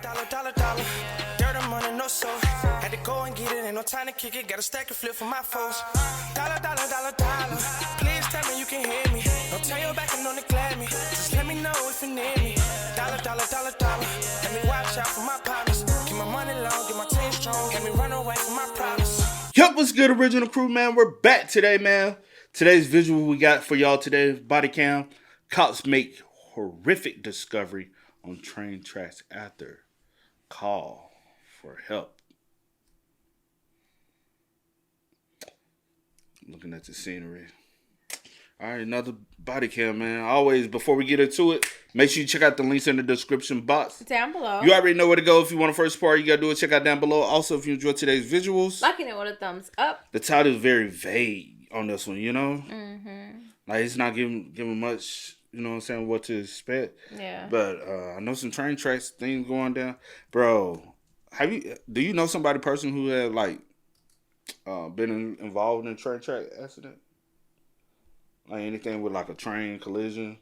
Dollar. Dirt and money, no soul. Had to go and get it, ain't no time to kick it. Got a stack of flip for my foes. Dollar. Please tell me you can hear me. Don't turn your back and don't neglect me. Just let me know if you need me. Dollar. Let me watch out for my partners. Keep my money long, get my team strong. Let me run away from my problems. Yup, what's good, original crew, man? We're back today, man. Today's visual we got for y'all today, body cam. Cops make horrific discovery on train tracks after call for help. Looking at the scenery. All right, another body cam, man. Always, before we get into it, make sure you check out the links in the description box. Down below. You already know where to go if you want the first part. You got to do it. Check out down below. Also, if you enjoyed today's visuals. Liking it with a thumbs up. The title is very vague on this one, you know? Mm-hmm. Like, it's not giving much, you know what I'm saying, what to expect. Yeah. But I know some train tracks, things going down. Bro, do you know somebody person who had, like, been involved in a train track accident? Like anything with like a train collision?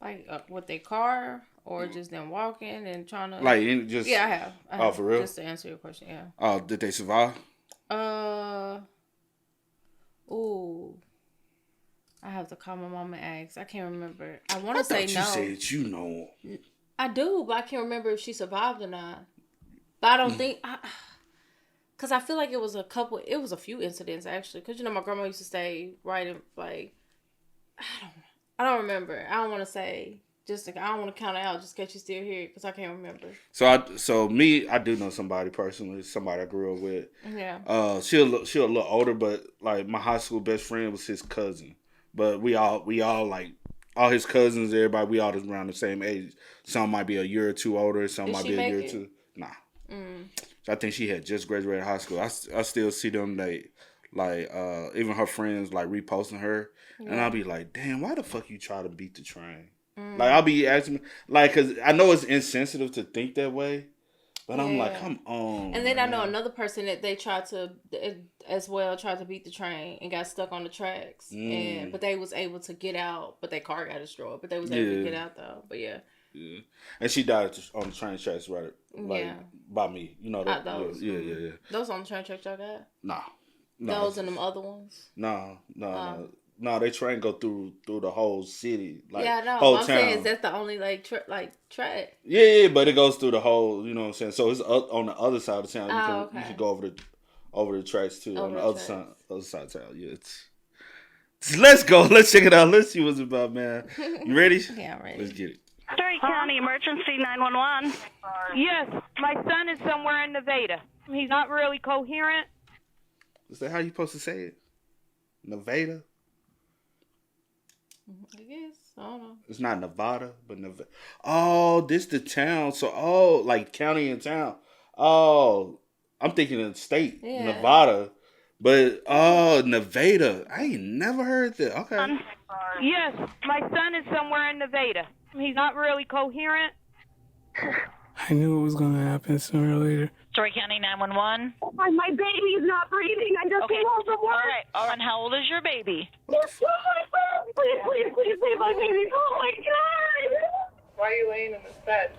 Like with their car or just them walking and trying to... Like just... Yeah, I have. Oh, for real? Just to answer your question, yeah. Oh, did they survive? Ooh. I have to call my mom and ask. I can't remember. I want to say no. You said you know. I do, but I can't remember if she survived or not. But I don't think... Because I feel like it was a few incidents, actually. Because, you know, my grandma used to stay right in, like... I don't remember. I don't want to say. Just like, I don't want to count it out just in case you still here because I can't remember. I do know somebody personally, somebody I grew up with. Yeah. She a little older, but like my high school best friend was his cousin. But we all like all his cousins, everybody, we all just around the same age. Some might be a year or two older, some might be a year or two. Nah. So I think she had just graduated high school. I still see them like even her friends like reposting her. Yeah. And I'll be like, damn, why the fuck you try to beat the train? Like, I'll be asking, like, because I know it's insensitive to think that way, but I'm like, come on. And then I know another person that they tried to beat the train and got stuck on the tracks. But they was able to get out, but their car got destroyed. But they was able to get out, though. But yeah. Yeah. And she died on the train tracks, right? Like, by me. You know that? Those. Yeah. Those on the train tracks y'all got? Nah. Those and them other ones? No. No, they train go through the whole city, like no, whole I'm town. saying is that the only track? Yeah, but it goes through the whole. You know what I'm saying? So it's on the other side of town. You can go over the tracks too on the other side of town. Yeah, let's go. Let's check it out. Let's see what's about, man. You ready? Yeah, I'm ready. Let's get it. Story County Emergency 911. Yes, my son is somewhere in Nevada. He's not really coherent. Is that how you supposed to say it? Nevada? I guess. I don't know. It's not Nevada, but Nevada. Oh, this the town. So, like county and town. Oh, I'm thinking of state, Nevada. But, Nevada. I ain't never heard that. Okay. Yes, my son is somewhere in Nevada. He's not really coherent. I knew it was going to happen sooner or later. Story County 911. My baby's not breathing. I just came home from work. All right. And how old is your baby? Please, my baby. Oh, my God. Why are you laying in this bed?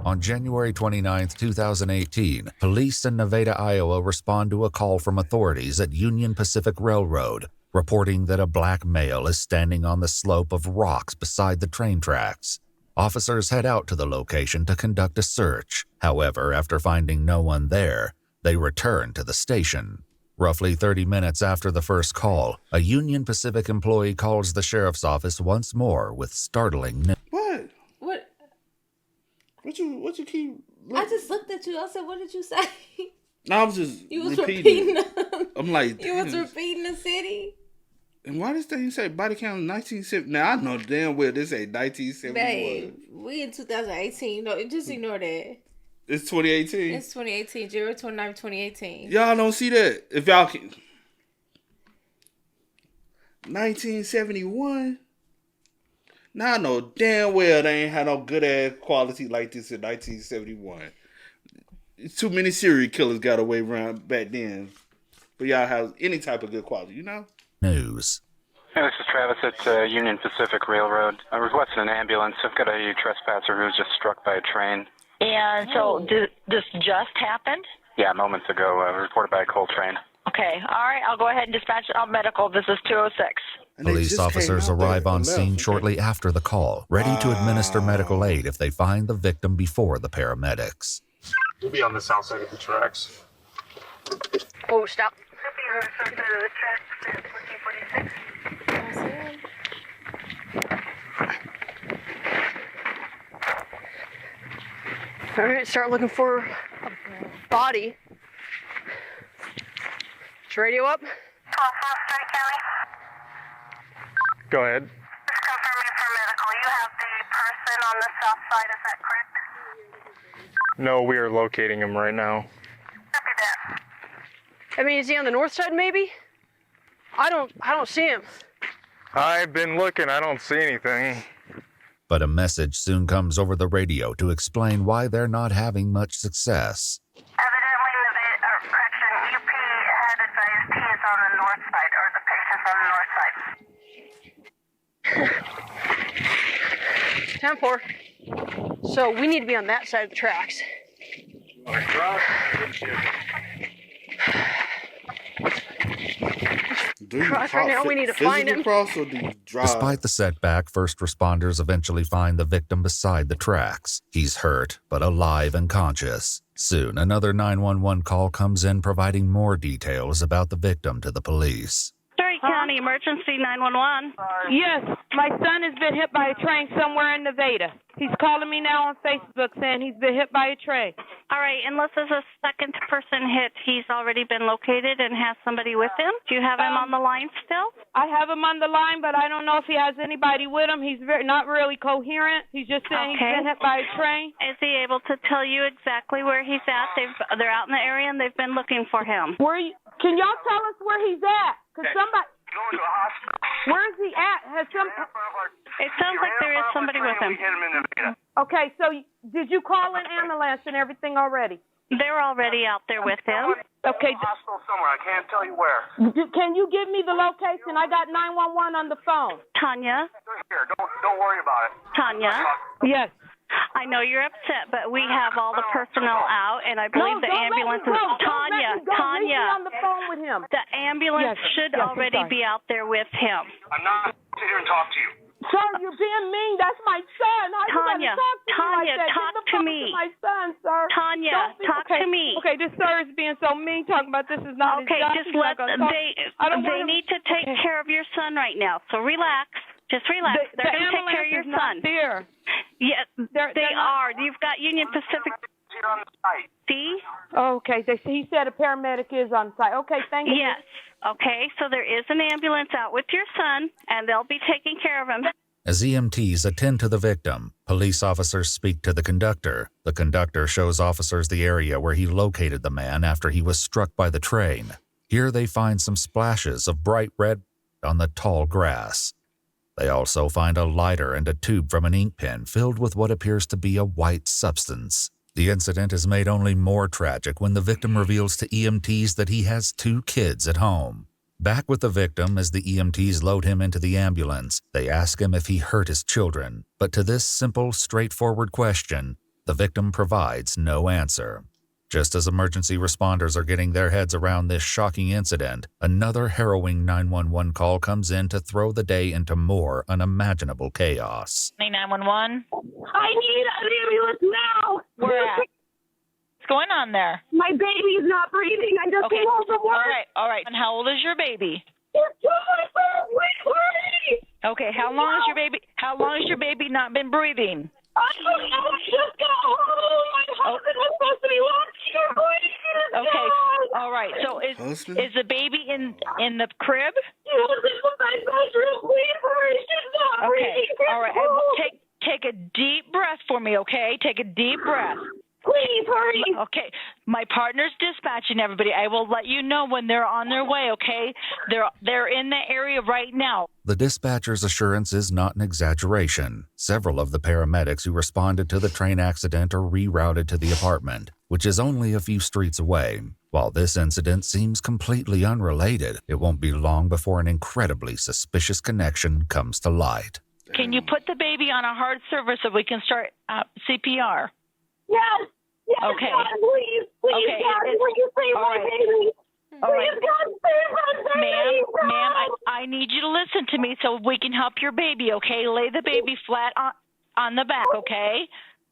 On January 29, 2018, police in Nevada, Iowa respond to a call from authorities at Union Pacific Railroad, reporting that a black male is standing on the slope of rocks beside the train tracks. Officers head out to the location to conduct a search. However, after finding no one there, they return to the station. Roughly 30 minutes after the first call, a Union Pacific employee calls the sheriff's office once more with startling news. What? What? What you keep... I just looked at you. I said, what did you say? No, I was just You was repeating. I'm like, you was repeating the city? And why does thing say body count 1970? Now, I know damn well this ain't 1971. Babe, we in 2018. No, just ignore that. It's 2018? It's 2018. January 29, 2018. Y'all don't see that? If y'all can... 1971? Now, I know damn well they ain't had no good-ass quality like this in 1971. Too many serial killers got away around back then. But y'all have any type of good quality, you know? News. Hey, this is Travis at Union Pacific Railroad. I requested an ambulance. I've got a trespasser who was just struck by a train. And so this just happened? Yeah, moments ago, reported by a coal train. Okay, all right, I'll go ahead and dispatch out medical. This is 206. Police officers arrive on scene shortly after the call, ready to administer medical aid if they find the victim before the paramedics. We'll be on the south side of the tracks. Oh, stop. All right, start looking for a body. Is radio up? 12 County. Go ahead. Just confirming for medical. You have the person on the south side, is that correct? No, we are locating him right now. Copy that. I mean, is he on the north side, maybe? I don't see him. I've been looking. I don't see anything. But a message soon comes over the radio to explain why they're not having much success. Evidently, UP had advised he is on the north side, or the patient's on the north side. 10-4. So we need to be on that side of the tracks. Cross right now, we need to find him. Cross, or do you drive? Despite the setback, first responders eventually find the victim beside the tracks. He's hurt, but alive and conscious. Soon, another 911 call comes in providing more details about the victim to the police. Surrey County Emergency 911. Yes, my son has been hit by a train somewhere in Nevada. He's calling me now on Facebook saying he's been hit by a train. All right, unless there's a second person hit, he's already been located and has somebody with him. Do you have him on the line still? I have him on the line, but I don't know if he has anybody with him. He's not really coherent. He's just saying he's been hit by a train. Is he able to tell you exactly where he's at? They're out in the area and they've been looking for him. Can y'all tell us where he's at? Because somebody... Going to the hospital. Where is he at? It sounds like there is somebody with him. Okay, so did you call an ambulance and everything already? They're already out there with him. Okay. Hospital somewhere. I can't tell you where. Can you give me the location? I got 911 on the phone. Tanya? They're here. Don't worry about it. Tanya? Yes. I know you're upset, but we have all the personnel out, and I believe the ambulance is... Tanya, on the phone with him. The ambulance should already be out there with him. I'm not going to sit here and talk to you. Sir, you're being mean. That's my son. Tanya, talk to me. My son, sir. Tanya, talk to me. Okay, this sir is being so mean, talking about this is not his job. Just let they need to take care of your son right now. So relax. Just relax. They're going to take care of your son. There. Yes, they are. You've got Union Pacific Here on the site. See? Okay, he said a paramedic is on site. Okay, thank you. Yes. Okay, so there is an ambulance out with your son, and they'll be taking care of him. As EMTs attend to the victim, police officers speak to the conductor. The conductor shows officers the area where he located the man after he was struck by the train. Here they find some splashes of bright red on the tall grass. They also find a lighter and a tube from an ink pen filled with what appears to be a white substance. The incident is made only more tragic when the victim reveals to EMTs that he has 2 kids at home. Back with the victim as the EMTs load him into the ambulance, they ask him if he hurt his children. But to this simple, straightforward question, the victim provides no answer. Just as emergency responders are getting their heads around this shocking incident, another harrowing 911 call comes in to throw the day into more unimaginable chaos. 911? I need an ambulance now. Where at? What's going on there? My baby is not breathing. I just came home from work. All right. And how old is your baby? It's 2 months. Wait. Okay, how long has your baby not been breathing? I don't know. I just got home. My husband was supposed to be watching her breathe. Okay, all right. So is the baby in the crib? Yes, it was my bedroom. Wait for her. She's not breathing. All right. Take a deep breath for me, okay? Take a deep breath. Please hurry. Okay, my partner's dispatching everybody. I will let you know when they're on their way, okay? They're in the area right now. The dispatcher's assurance is not an exaggeration. Several of the paramedics who responded to the train accident are rerouted to the apartment, which is only a few streets away. While this incident seems completely unrelated, it won't be long before an incredibly suspicious connection comes to light. Can you put the baby on a hard service so we can start CPR? Yes. Yes, Okay. God, please, Okay, God, it's- please save all my right. baby. All right. Please, God, save my baby. Ma'am, I need you to listen to me so we can help your baby, okay? Lay the baby flat on the back, okay?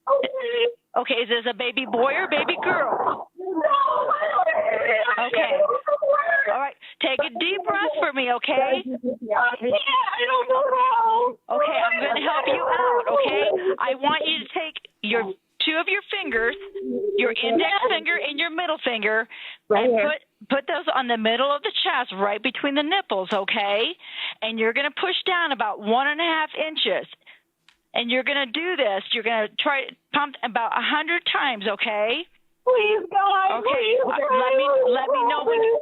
Okay. Okay, is this a baby boy or baby girl? No. Okay. All right, take a deep breath for me, okay? I can't. I don't know how. Okay, I'm going to help you out, okay? I want you to take your two of your fingers, your index finger and your middle finger, and put those on the middle of the chest, right between the nipples, okay? And you're going to push down about 1.5 inches. And you're going to do this. You're going to try to pump about 100 times, okay? Please, God. Okay. Please,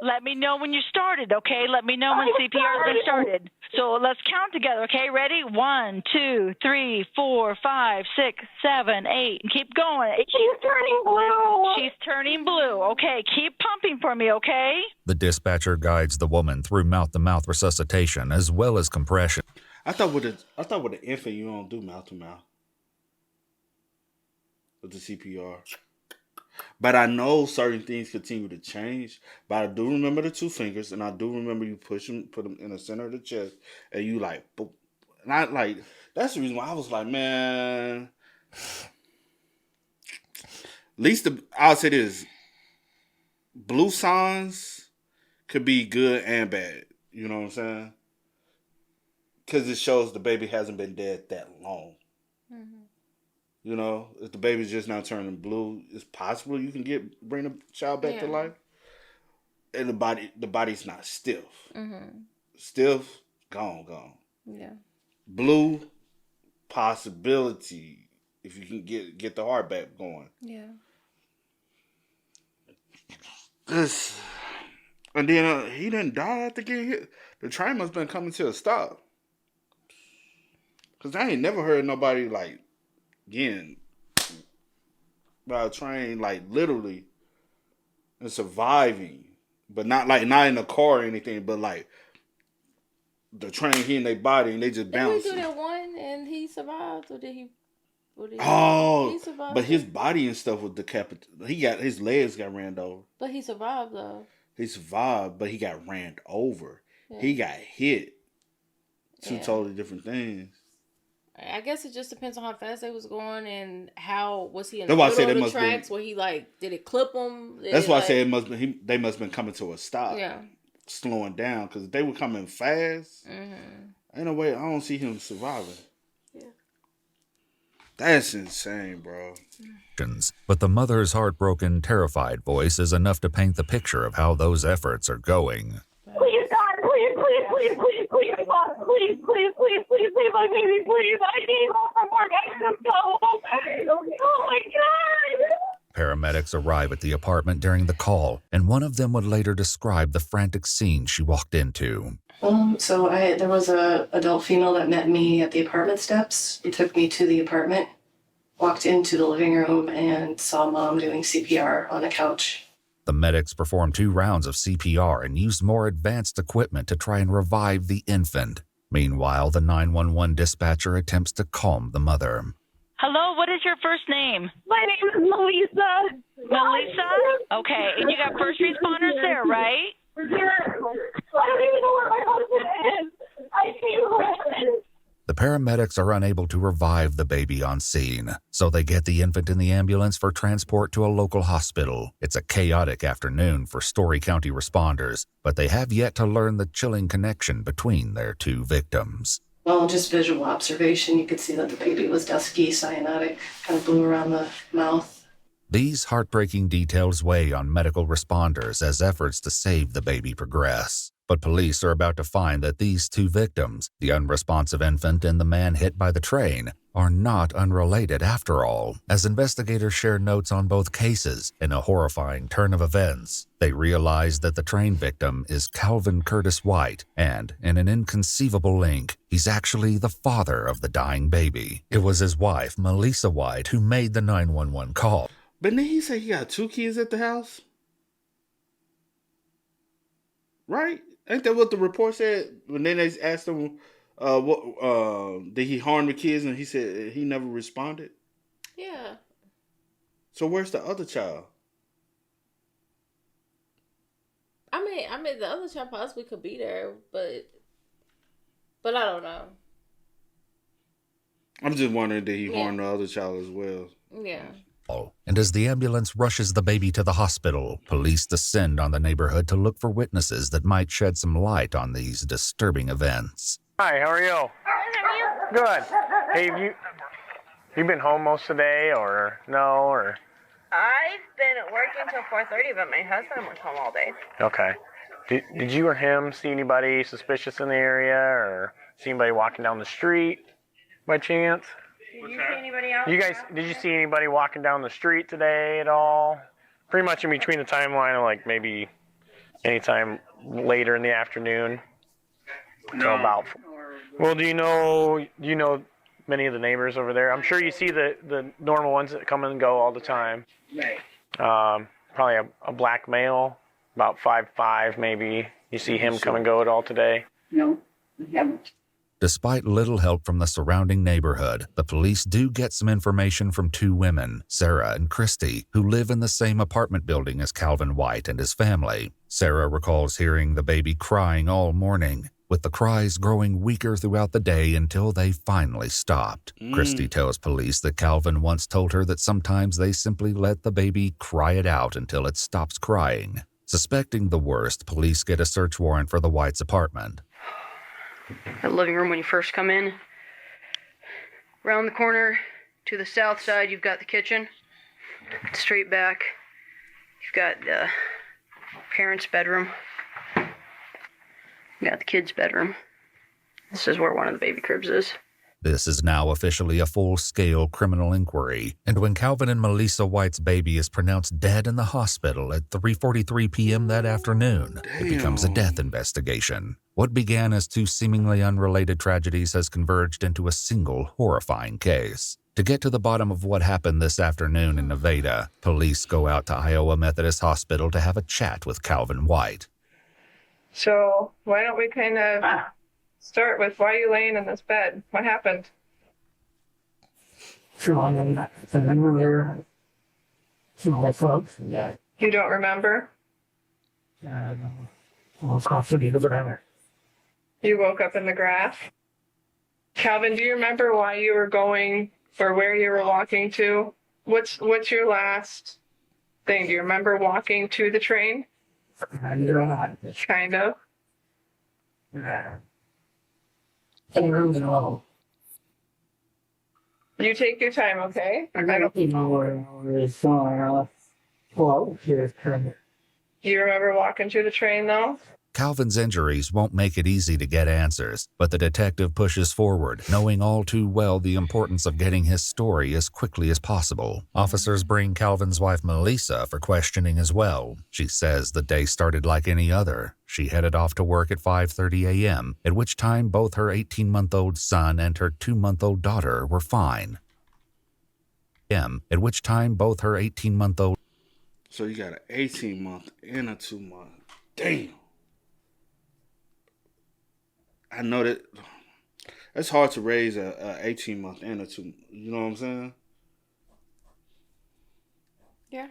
Let me know when you started, okay? Let me know when CPR has been started. So let's count together, okay? Ready? 1, 2, 3, 4, 5, 6, 7, 8. And keep going. She's turning blue. She's turning blue. Okay. Keep pumping for me, okay? The dispatcher guides the woman through mouth-to-mouth resuscitation as well as compression. I thought with an infant you don't do mouth to mouth with the CPR. But I know certain things continue to change. But I do remember the 2 fingers, and I do remember you put them in the center of the chest, and you like, boop. And I like that's the reason why I was like, man. At least I'll say this: blue signs could be good and bad. You know what I'm saying? Because it shows the baby hasn't been dead that long. Mm-hmm. You know, if the baby's just now turning blue, it's possible you can bring the child back to life. And the body's not stiff. Mm-hmm. Stiff, gone. Yeah. Blue, possibility if you can get the heart back going. Yeah. And then he didn't die after getting hit. The train must have been coming to a stop. Because I ain't never heard nobody, like, getting by a train, like, literally, and surviving. But not in a car or anything, but, like, the train hitting their body and they just bounce. Did we do that one and he survived? Or did he survive? But his body and stuff was decapitated. His legs got ran over. But he survived, though. He survived, but he got ran over. Yeah. He got hit. Two totally different things. I guess it just depends on how fast they was going and how was he in the middle of the tracks where he did it clip him? That's why I say they must have been coming to a stop. Yeah. Slowing down because if they were coming fast. Mm-hmm. Ain't no way I don't see him surviving. Yeah. That's insane, bro. But the mother's heartbroken, terrified voice is enough to paint the picture of how those efforts are going. Please, God, please, God, please, save my baby, please. I need more work. I just go. Oh my God. Paramedics arrive at the apartment during the call, and one of them would later describe the frantic scene she walked into. So there was a adult female that met me at the apartment steps. He took me to the apartment, walked into the living room, and saw Mom doing CPR on a couch. The medics performed 2 rounds of CPR and used more advanced equipment to try and revive the infant. Meanwhile, the 911 dispatcher attempts to calm the mother. Hello, what is your first name? My name is Melissa. Melissa? Okay, and you got first responders there, right? I don't even know where my husband is. I need him. The paramedics are unable to revive the baby on scene, so they get the infant in the ambulance for transport to a local hospital. It's a chaotic afternoon for Story County responders, but they have yet to learn the chilling connection between their 2 victims. Well, just visual observation, you could see that the baby was dusky, cyanotic, kind of blue around the mouth. These heartbreaking details weigh on medical responders as efforts to save the baby progress. But police are about to find that these two victims, the unresponsive infant and the man hit by the train, are not unrelated after all. As investigators share notes on both cases, in a horrifying turn of events, they realize that the train victim is Calvin Curtis White, and in an inconceivable link, he's actually the father of the dying baby. It was his wife, Melissa White, who made the 911 call. But then he said he got 2 kids at the house? Right? Ain't that what the report said? When then they asked him, did he harm the kids? And he said he never responded. Yeah. So where's the other child? I mean, the other child possibly could be there, but I don't know. I'm just wondering, did he harm the other child as well? Yeah. And as the ambulance rushes the baby to the hospital, police descend on the neighborhood to look for witnesses that might shed some light on these disturbing events. Hi, how are you? Good. Hey, have you been home most of the day, or no, or? I've been working till 4:30, but my husband was home all day. Okay. Did you or him see anybody suspicious in the area, or see anybody walking down the street by chance? Did you see anybody out? Did you see anybody walking down the street today at all? Pretty much in between the timeline of like maybe anytime later in the afternoon. No. About. Well, do you know many of the neighbors over there? I'm sure you see the normal ones that come and go all the time. Right. Probably a black male, about 5'5" maybe. You see him come and go at all today? No, I haven't. Despite little help from the surrounding neighborhood, the police do get some information from two women, Sarah and Christy, who live in the same apartment building as Calvin White and his family. Sarah recalls hearing the baby crying all morning, with the cries growing weaker throughout the day until they finally stopped. Christy tells police that Calvin once told her that sometimes they simply let the baby cry it out until it stops crying. Suspecting the worst, police get a search warrant for the Whites' apartment. The living room when you first come in. Around the corner to the south side, you've got the kitchen. Straight back, you've got the parents' bedroom. You got the kids' bedroom. This is where one of the baby cribs is. This is now officially a full-scale criminal inquiry, and when Calvin and Melissa White's baby is pronounced dead in the hospital at 3:43 p.m. that afternoon, it becomes a death investigation. What began as two seemingly unrelated tragedies has converged into a single horrifying case. To get to the bottom of what happened this afternoon in Nevada, police go out to Iowa Methodist Hospital to have a chat with Calvin White. So why don't we kind of start with why are you laying in this bed? What happened? You don't remember? You woke up in the grass? Calvin, do you remember why you were going or where you were walking to? What's your last thing? Do you remember walking to the train? Kind of. You take your time, okay? You remember walking to the train, though? Calvin's injuries won't make it easy to get answers, but the detective pushes forward, knowing all too well the importance of getting his story as quickly as possible. Officers bring Calvin's wife Melissa for questioning as well. She says the day started like any other. She headed off to work at 5:30 a.m., at which time both her 18-month-old son and her 2-month-old daughter were fine. At which time both her 18-month-old... So you got an 18-month and a 2-month. Damn. I know that it's hard to raise a 18-month and a 2. You know what I'm saying? Yeah.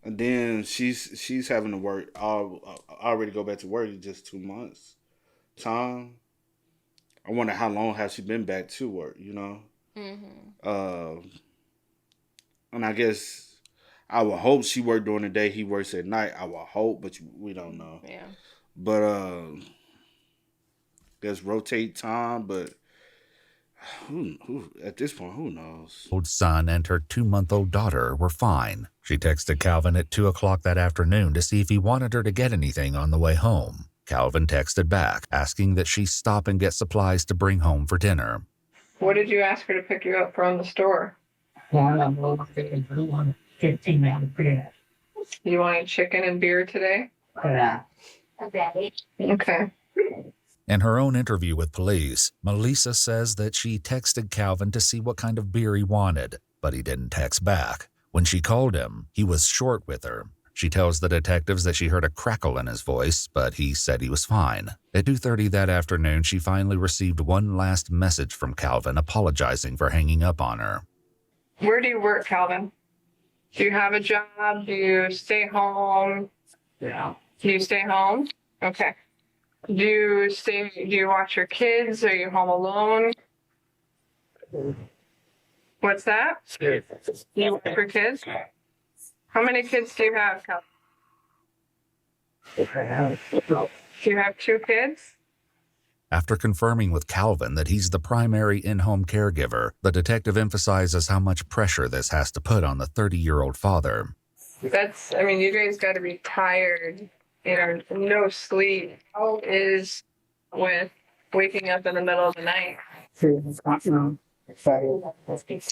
And then she's having to work. Already go back to work in just 2 months time. I wonder how long has she been back to work. You know. Mm-hmm. And I guess I would hope she worked during the day. He works at night. I would hope, but we don't know. Yeah. But there's rotate time, but who at this point, who knows? Old son and her 2-month-old daughter were fine. She texted Calvin at 2 o'clock that afternoon to see if he wanted her to get anything on the way home. Calvin texted back, asking that she stop and get supplies to bring home for dinner. What did you ask her to pick you up from the store? You wanted chicken and beer today? Yeah. Okay. In her own interview with police, Melissa says that she texted Calvin to see what kind of beer he wanted, but he didn't text back. When she called him, he was short with her. She tells the detectives that she heard a crackle in his voice, but he said he was fine. At 2:30 that afternoon, she finally received one last message from Calvin apologizing for hanging up on her. Where do you work, Calvin? Do you have a job? Do you stay home? Yeah. Do you stay home? Okay. Do you watch your kids? Are you home alone? What's that? You watch your kids? How many kids do you have, Calvin? Do you have 2 kids? After confirming with Calvin that he's the primary in-home caregiver, the detective emphasizes how much pressure this has to put on the 30-year-old father. You guys got to be tired. No sleep. How is with waking up in the middle of the night?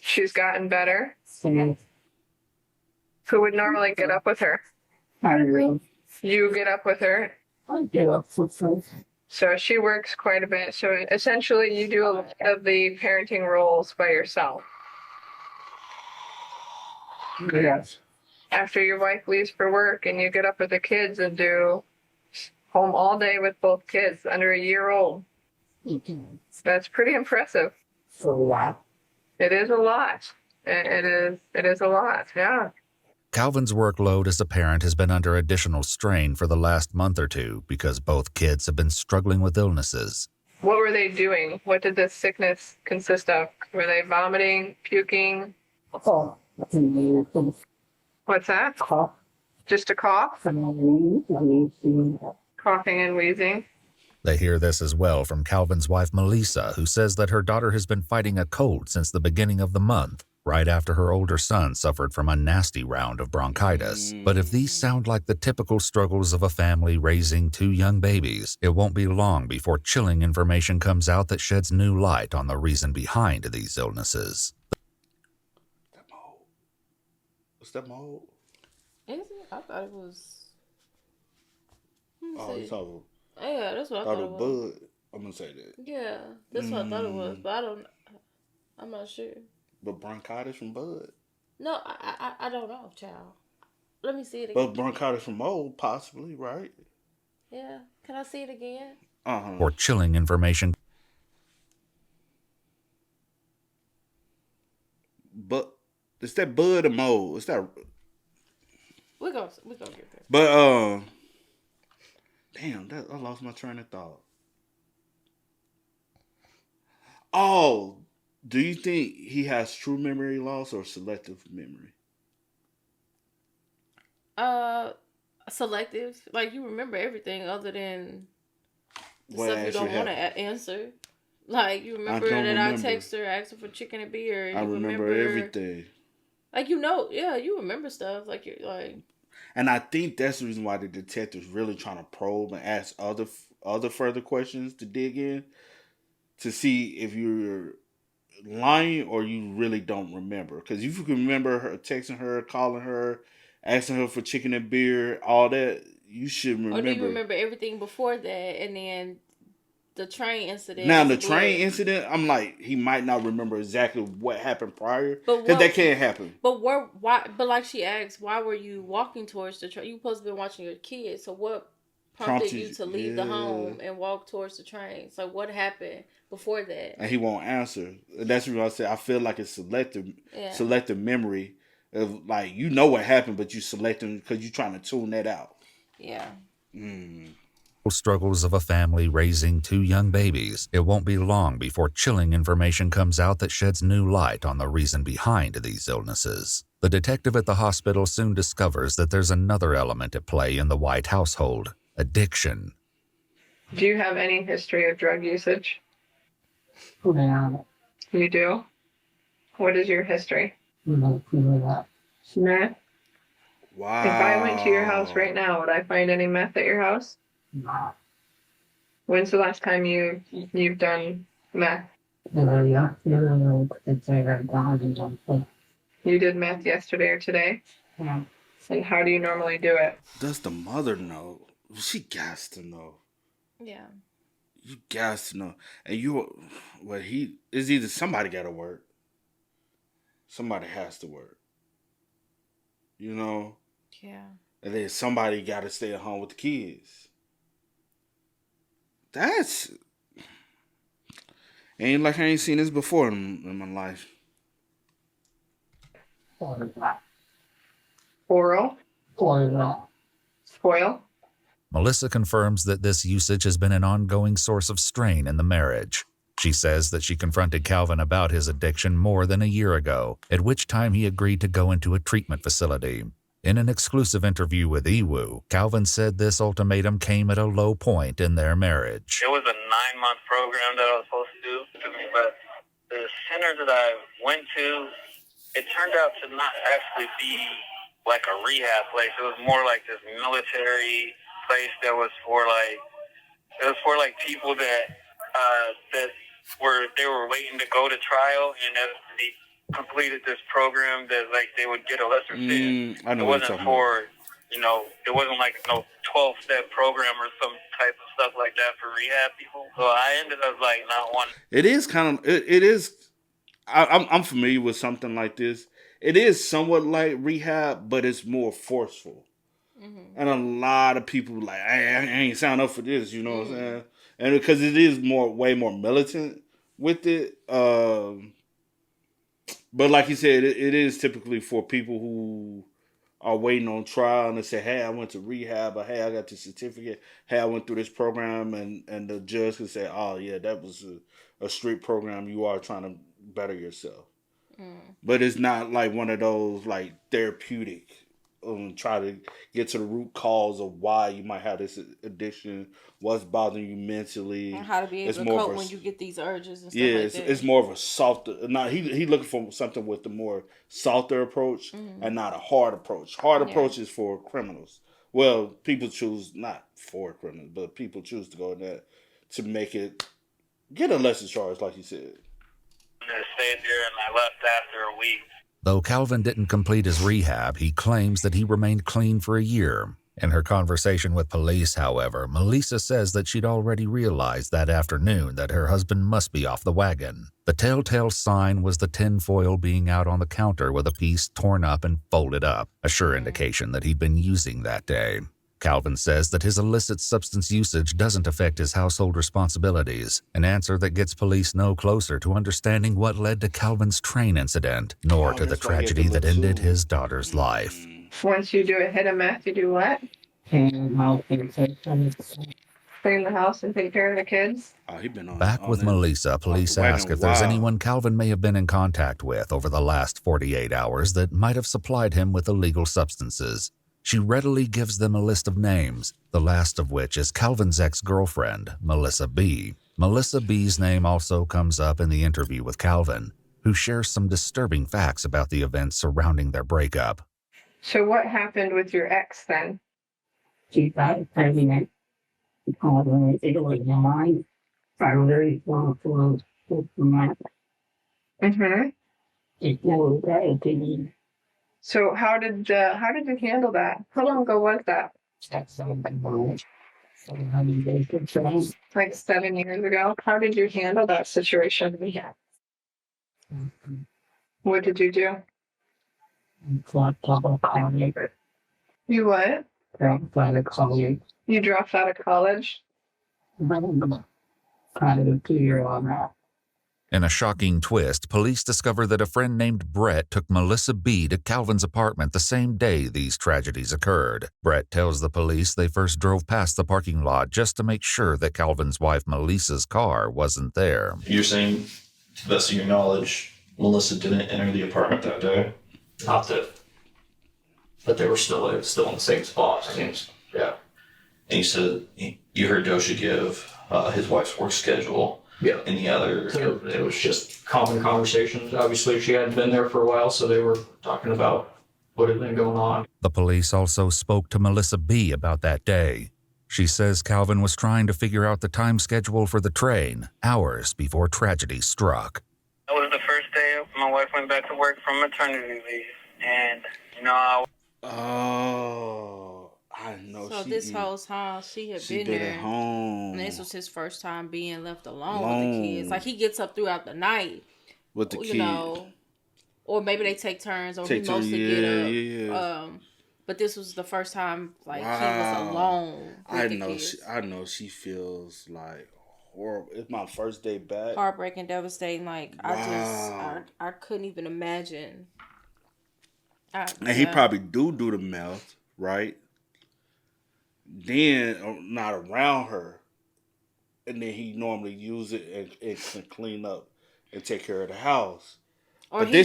She's gotten better. Who would normally get up with her? I do. You get up with her? I get up with her. So she works quite a bit. So essentially you do a lot of the parenting roles by yourself. Yes. After your wife leaves for work and you get up with the kids and do home all day with both kids under a year old. That's pretty impressive. It's a lot. It is a lot. It is a lot, yeah. Calvin's workload as a parent has been under additional strain for the last month or two because both kids have been struggling with illnesses. What were they doing? What did this sickness consist of? Were they vomiting, puking? Oh. What's that? Cough. Just a cough? Coughing and wheezing. They hear this as well from Calvin's wife, Melissa, who says that her daughter has been fighting a cold since the beginning of the month, right after her older son suffered from a nasty round of bronchitis. But if these sound like the typical struggles of a family raising 2 young babies, it won't be long before chilling information comes out that sheds new light on the reason behind these illnesses. What's that mold? Is it? I thought it was. Oh, you thought yeah, that's what I thought it was. Bud. I'm gonna say that. Yeah, that's what I thought it was, but I'm not sure. But bronchitis from bud? No, I don't know, child. Let me see it again. But bronchitis from mold, possibly, right? Yeah. Can I see it again? Or chilling information. But it's that bud or mold. It's that. We're gonna get there. But damn, I lost my train of thought. Oh, do you think he has true memory loss or selective memory? Selective. Like, you remember everything other than the What stuff you don't want to answer. Like, you remember I text her asking for chicken and beer. I remember everything. Like, you remember stuff. Like, you're like. And I think that's the reason why the detective's really trying to probe and ask other further questions to dig in to see if you're lying or you really don't remember. Because if you can remember her texting her, calling her, asking her for chicken and beer, all that, you should remember. Or do you remember everything before that and then the train incident? Now, the train incident, I'm like, he might not remember exactly what happened prior. Because that can't happen. But why? But like she asked, why were you walking towards the train? You supposed to be watching your kids. So what prompted you to leave the home and walk towards the train? So what happened before that? And he won't answer. That's what I said. I feel like it's selective memory of, like, you know what happened, but you selecting because you're trying to tune that out. Yeah. Struggles of a family raising 2 young babies, it won't be long before chilling information comes out that sheds new light on the reason behind these illnesses. The detective at the hospital soon discovers that there's another element at play in the White household: addiction. Do you have any history of drug usage? Yeah. You do? What is your history? Nah. Wow. If I went to your house right now, would I find any meth at your house? No. When's the last time you've done meth? You did meth yesterday or today? Yeah. And how do you normally do it? Does the mother know? She got to know. Yeah. You got to know. And it's either somebody got to work. Somebody has to work. You know? Yeah. And then somebody got to stay at home with the kids. That's... Ain't like I ain't seen this before in my life. Oral? Spoil? Melissa confirms that this usage has been an ongoing source of strain in the marriage. She says that she confronted Calvin about his addiction more than a year ago, at which time he agreed to go into a treatment facility. In an exclusive interview with EWU, Calvin said this ultimatum came at a low point in their marriage. It was a 9-month program that I was supposed to do to me, but the center that I went to, it turned out to not actually be like a rehab place. It was more like this military place that was for people that they were waiting to go to trial, and as they completed this program that they would get a lesser sentence. It wasn't for, it wasn't like no 12-step program or some type of stuff like that for rehab people. So I ended up not wanting. It is kind of, it is, I'm familiar with something like this. It is somewhat like rehab, but it's more forceful. Mm-hmm. And a lot of people I ain't signed up for this, you know what I'm saying? And because it is way more militant with it. But like you said, it is typically for people who are waiting on trial and they say, hey, I went to rehab, or hey, I got the certificate, hey, I went through this program, and the judge could say, oh yeah, that was a strict program, you are trying to better yourself. But it's not like one of those therapeutic, try to get to the root cause of why you might have this addiction, what's bothering you mentally, and how to be able to cope when you get these urges and stuff like that. It's more of a softer. He looking for something with the more softer approach and not a hard approach. Hard approach is for criminals. Well, people choose not for criminals, but people choose to go in that to make it get a lesser charge, like you said. I stayed there and I left after a week. Though Calvin didn't complete his rehab, he claims that he remained clean for a year. In her conversation with police, however, Melissa says that she'd already realized that afternoon that her husband must be off the wagon. The telltale sign was the tinfoil being out on the counter with a piece torn up and folded up, a sure indication that he'd been using that day. Calvin says that his illicit substance usage doesn't affect his household responsibilities, an answer that gets police no closer to understanding what led to Calvin's train incident, nor to the tragedy that ended his daughter's life. Once you do a hit of meth, you do what? Clean the house and take care of the kids? Back with Melissa, police ask if there's anyone Calvin may have been in contact with over the last 48 hours that might have supplied him with illegal substances. She readily gives them a list of names, the last of which is Calvin's ex-girlfriend, Melissa B. Melissa B's name also comes up in the interview with Calvin, who shares some disturbing facts about the events surrounding their breakup. So what happened with your ex then? She got pregnant. It was mine. I really want to So how did you handle that? How long ago was that? Like 7 years ago. How did you handle that situation? What did you do? You what? Dropped out of college. You dropped out of college? In a shocking twist, police discover that a friend named Brett took Melissa B. to Calvin's apartment the same day these tragedies occurred. Brett tells the police they first drove past the parking lot just to make sure that Calvin's wife Melissa's car wasn't there. You're saying, to the best of your knowledge, Melissa didn't enter the apartment that day? Not that, but they were still in the same spot. Yeah. And you said you heard Joshua give his wife's work schedule. Yeah. And the other... So it was just common conversations. Obviously, she hadn't been there for a while, so they were talking about what had been going on. The police also spoke to Melissa B. about that day. She says Calvin was trying to figure out the time schedule for the train hours before tragedy struck. That was the first day my wife went back to work from maternity leave. And, I know. So this whole time she had been there. At home. And this was his first time being left alone with the kids. Like, he gets up throughout the night. With the kids. Or maybe they take turns, or he mostly get up. But this was the first time, like, he was alone with the kids. I know she feels like horrible. It's my first day back. Heartbreaking, devastating. Like, I couldn't even imagine. And he probably do the math, right? Then not around her, and then he normally use it and can clean up and take care of the house. Or he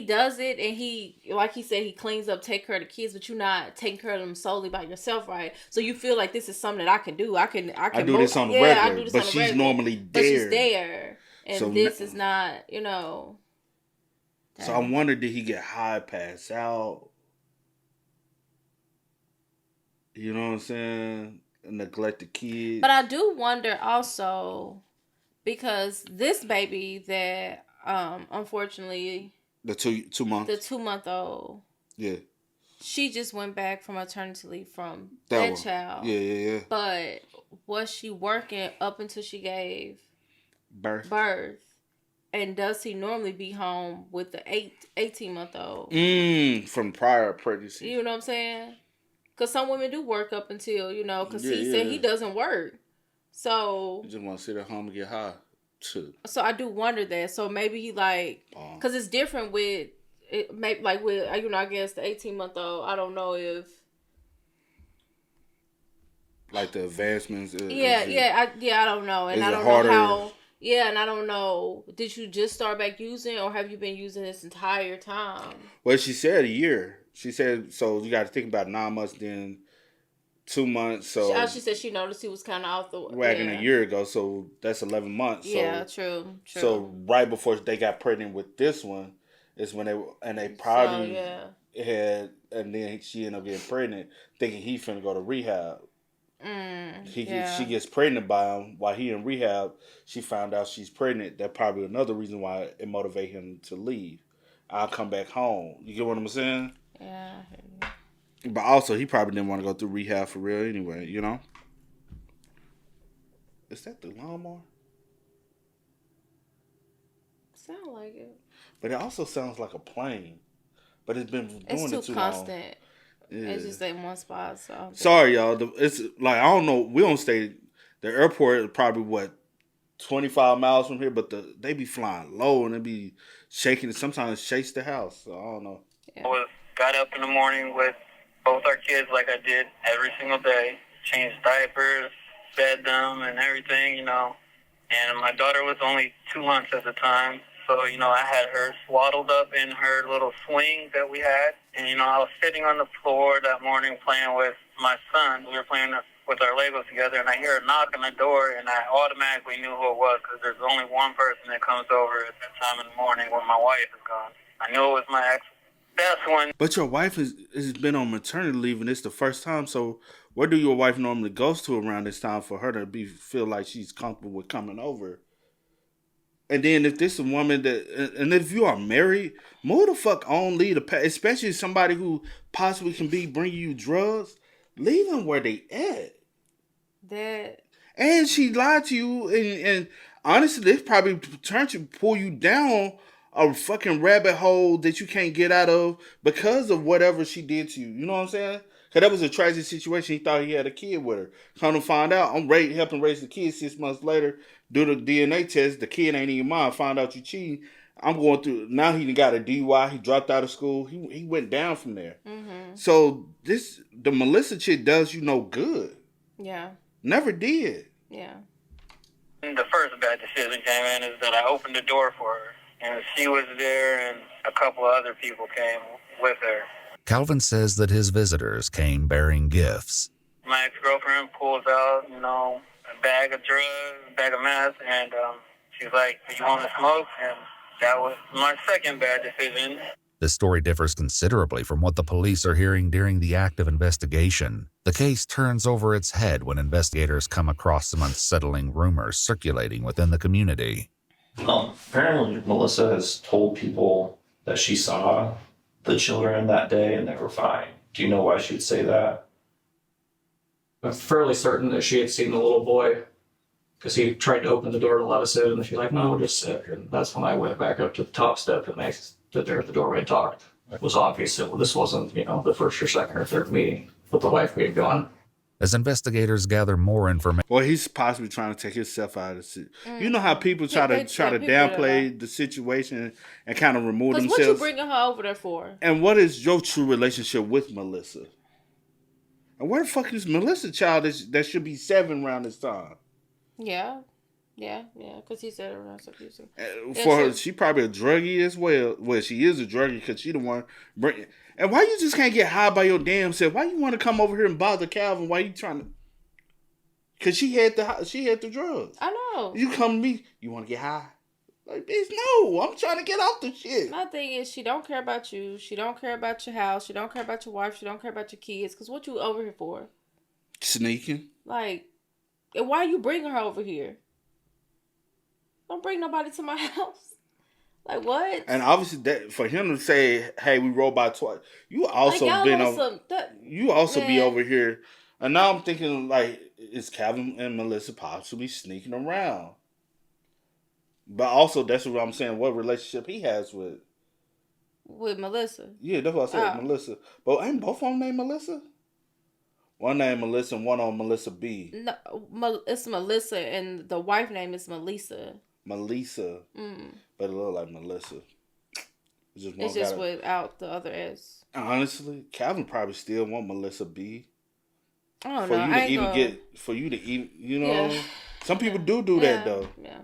does it, and he, like he said, he cleans up, take care of the kids, but you're not taking care of them solely by yourself, right? So you feel like this is something that I can do. I can do this on the regular, but she's normally there. But she's there, and so this is not, So I wonder, did he get high, pass out? You know what I'm saying? Neglect the kids. But I do wonder also, because this baby that unfortunately the 2 months, the 2-month-old, she just went back from maternity leave from that child. Yeah. But was she working up until she gave birth? And does he normally be home with the 18-month-old? From prior pregnancy. You know what I'm saying? Because some women do work up until, because he said he doesn't work. So you just want to sit at home and get high. So I do wonder that. So maybe he because it's different with, maybe like with, I guess the 18-month-old. I don't know if. Like the advancements. I don't know. And I don't know how. Yeah, and I don't know. Did you just start back using, or have you been using this entire time? Well, she said a year. She said, so you got to think about 9 months, then 2 months. So she said she noticed he was kind of off the wagon a year ago. So that's 11 months. Yeah, true. So right before they got pregnant with this one is when they probably had, and then she ended up getting pregnant, thinking he finna go to rehab. She gets pregnant by him while he in rehab. She found out she's pregnant. That's probably another reason why it motivated him to leave. I'll come back home. You get what I'm saying? Yeah. But also, he probably didn't want to go through rehab for real anyway, Is that the lawnmower? Sound like it. But it also sounds like a plane. But it's been doing it too constant. long. Yeah. It's just in one spot. So sorry, y'all. It's like, I don't know. We don't stay. The airport is probably 25 miles from here, but they be flying low and they be shaking. Sometimes shakes the house. So I don't know. Yeah. Got up in the morning with both our kids like I did every single day. Changed diapers, fed them, and everything, And my daughter was only 2 months at the time. So, I had her swaddled up in her little swing that we had. And, I was sitting on the floor that morning playing with my son. We were playing with our Legos together, and I hear a knock on the door, and I automatically knew who it was because there's only one person that comes over at that time in the morning when my wife is gone. I knew it was my ex. That's when. But your wife has been on maternity leave, and it's the first time. So, where do your wife normally goes to around this time for her to feel like she's comfortable with coming over? And then if this is a woman and if you are married, move the fuck on, leave especially somebody who possibly can be bringing you drugs, leave them where they at. And she lied to you, and honestly, this probably pull you down a fucking rabbit hole that you can't get out of because of whatever she did to you. You know what I'm saying? Because that was a tragic situation. He thought he had a kid with her. Come to find out, I'm helping raise the kid 6 months later. Do the DNA test. The kid ain't even mine. Find out you cheating. I'm going through. Now he got a DUI. He dropped out of school. He went down from there. Mm-hmm. So the Melissa chick does you no good. Yeah. Never did. Yeah. The first bad decision came in is that I opened the door for her. And she was there, and a couple of other people came with her. Calvin says that his visitors came bearing gifts. My ex-girlfriend pulls out, a bag of drugs, a bag of meth, and she's like, "Do you want to smoke?" And that was my second bad decision. This story differs considerably from what the police are hearing during the active investigation. The case turns over its head when investigators come across some unsettling rumors circulating within the community. Apparently, Melissa has told people that she saw the children that day and they were fine. Do you know why she would say that? I'm fairly certain that she had seen the little boy because he tried to open the door to let us in, and she's like, "No, we'll just sit." And that's when I went back up to the top step and they stood there at the doorway and talked. It was obvious that this wasn't, the first or second or third meeting with the wife being gone. As investigators gather more information, well, he's possibly trying to take himself out of the situation. You know how people try to downplay the situation and kind of remove themselves. Because what you bringing her over there for? And what is your true relationship with Melissa? And where the fuck is Melissa child that should be 7 around this time? Yeah, because he said around some music. For her, she probably a druggie as well. Well, she is a druggie because she the one bring. And why you just can't get high by your damn self? Why you want to come over here and bother Calvin? Why you trying to? Because she had the drugs. I know. You come to me, you want to get high? Like, bitch, no, I'm trying to get off the shit. My thing is, she don't care about you. She don't care about your house. She don't care about your wife. She don't care about your kids. Because what you over here for? Sneaking. Like, and why are you bringing her over here? Don't bring nobody to my house. Like, what? And obviously, that for him to say, "Hey, we rode by twice," you also been over. You also be over here, and now I'm thinking like, is Calvin and Melissa possibly sneaking around? But also, that's what I'm saying. What relationship he has with Melissa? Yeah, that's what I said, Melissa. But ain't both of them named Melissa? One named Melissa and one on Melissa B. No, it's Melissa, and the wife name is Melissa. Melissa. But it look like Melissa. It's just without the other S. Honestly, Calvin probably still want Melissa B. I don't know. For you to even, some people do that though. Yeah.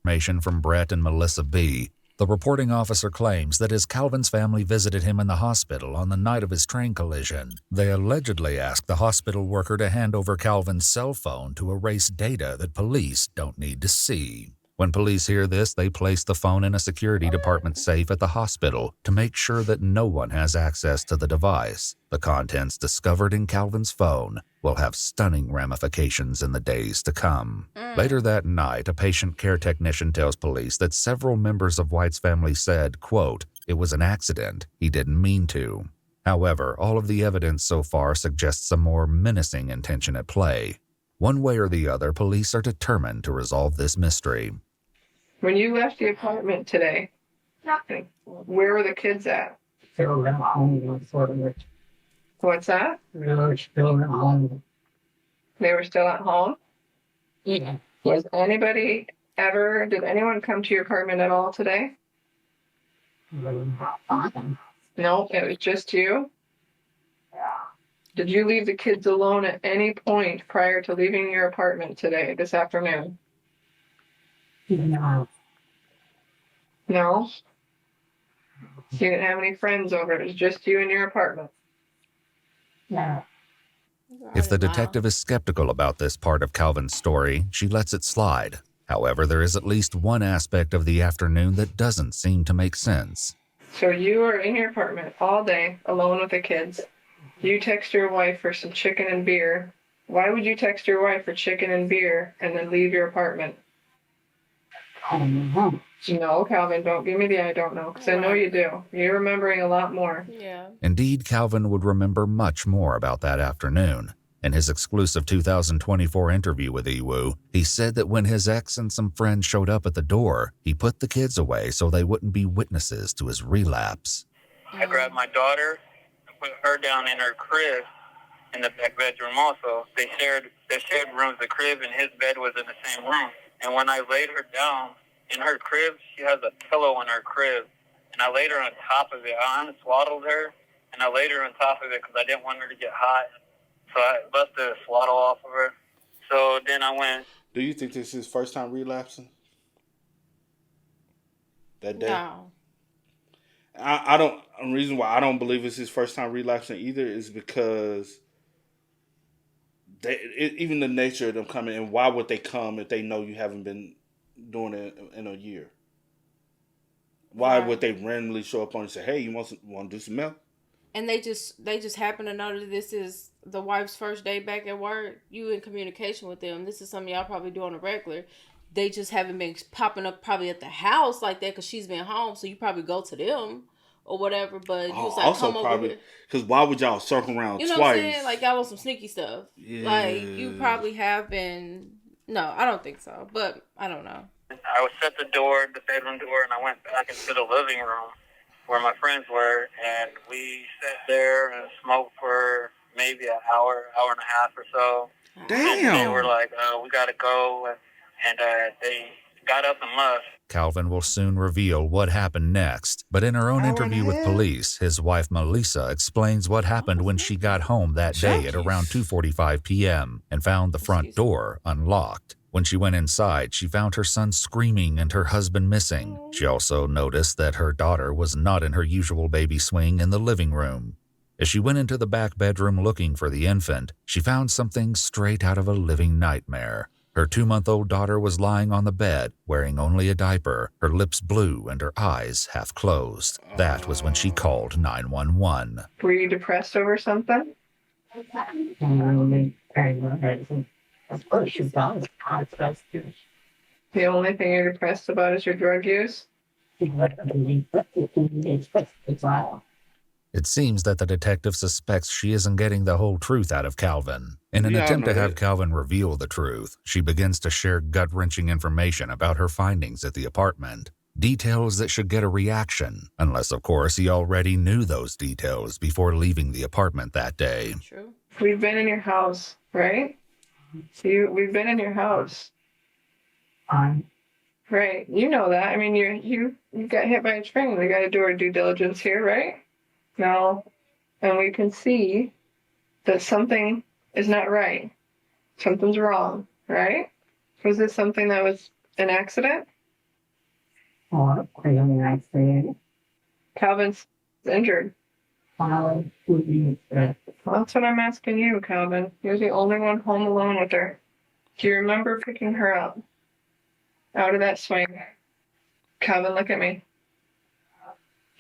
Information from Brett and Melissa B. The reporting officer claims that as Calvin's family visited him in the hospital on the night of his train collision, they allegedly asked the hospital worker to hand over Calvin's cell phone to erase data that police don't need to see. When police hear this, they place the phone in a security department safe at the hospital to make sure that no one has access to the device. The contents discovered in Calvin's phone will have stunning ramifications in the days to come. Later that night, a patient care technician tells police that several members of White's family said, quote, "It was an accident. He didn't mean to." However, all of the evidence so far suggests a more menacing intention at play. One way or the other, police are determined to resolve this mystery. When you left the apartment today, where were the kids at? They were at home. What's that? They were still at home. They were still at home? Yeah. Did anyone come to your apartment at all today? No, it was just you? Did you leave the kids alone at any point prior to leaving your apartment this afternoon? No. No? You didn't have any friends over. It was just you in your apartment. No. If the detective is skeptical about this part of Calvin's story, she lets it slide. However, there is at least one aspect of the afternoon that doesn't seem to make sense. So you were in your apartment all day, alone with the kids. You text your wife for some chicken and beer. Why would you text your wife for chicken and beer and then leave your apartment? No, Calvin, don't give me the I don't know, because I know you do. You're remembering a lot more. Yeah. Indeed, Calvin would remember much more about that afternoon. In his exclusive 2024 interview with Iwu, he said that when his ex and some friends showed up at the door, he put the kids away so they wouldn't be witnesses to his relapse. I grabbed my daughter and put her down in her crib in the back bedroom also. They shared rooms. The crib and his bed was in the same room. And when I laid her down in her crib, she has a pillow in her crib. And I laid her on top of it. I unswaddled her, and I laid her on top of it because I didn't want her to get hot. So I busted a swaddle off of her. So then I went. Do you think this is his first time relapsing? That day? No. I don't. The reason why I don't believe it's his first time relapsing either is because even the nature of them coming, and why would they come if they know you haven't been doing it in a year? Why would they randomly show up on and say, "Hey, you want to do some milk?" And they just happen to know that this is the wife's first day back at work. You in communication with them. This is something y'all probably do on a regular. They just haven't been popping up probably at the house like that because she's been home. So you probably go to them or whatever. But you was like, also come probably, over here. because why would y'all circle around You know twice? what I'm saying? Like y'all want some sneaky stuff. Yeah. Like you probably have been. No, I don't think so. But I don't know. I was at the bedroom door, and I went back into the living room where my friends were, and we sat there and smoked for maybe an hour and a half or so. Damn. And they were like, we got to go, and they got up and left. Calvin will soon reveal what happened next, but in her own interview with police, his wife Melissa explains what happened when she got home that day at around 2:45 p.m. and found the front door unlocked. When she went inside, she found her son screaming and her husband missing. She also noticed that her daughter was not in her usual baby swing in the living room. As she went into the back bedroom looking for the infant, she found something straight out of a living nightmare. Her 2-month-old daughter was lying on the bed, wearing only a diaper, her lips blue and her eyes half closed. That was when she called 911. Were you depressed over something? The only thing you're depressed about is your drug use? It seems that the detective suspects she isn't getting the whole truth out of Calvin. In an attempt to have Calvin reveal the truth, she begins to share gut-wrenching information about her findings at the apartment. Details that should get a reaction, unless of course he already knew those details before leaving the apartment that day. True. We've been in your house, right? We've been in your house. Right. You know that. I mean, you got hit by a train. We got to do our due diligence here, right? No. And we can see that something is not right. Something's wrong, right? Was this something that was an accident? Calvin's injured. Well, that's what I'm asking you, Calvin. You're the only one home alone with her. Do you remember picking her up out of that swing? Calvin, look at me.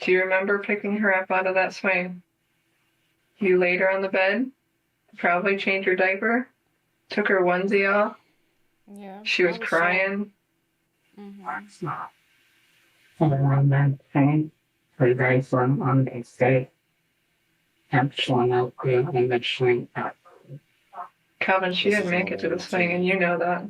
Do you remember picking her up out of that swing? You laid her on the bed, probably changed her diaper, took her onesie off. Yeah. She was crying. Calvin, she didn't make it to the swing, and you know that.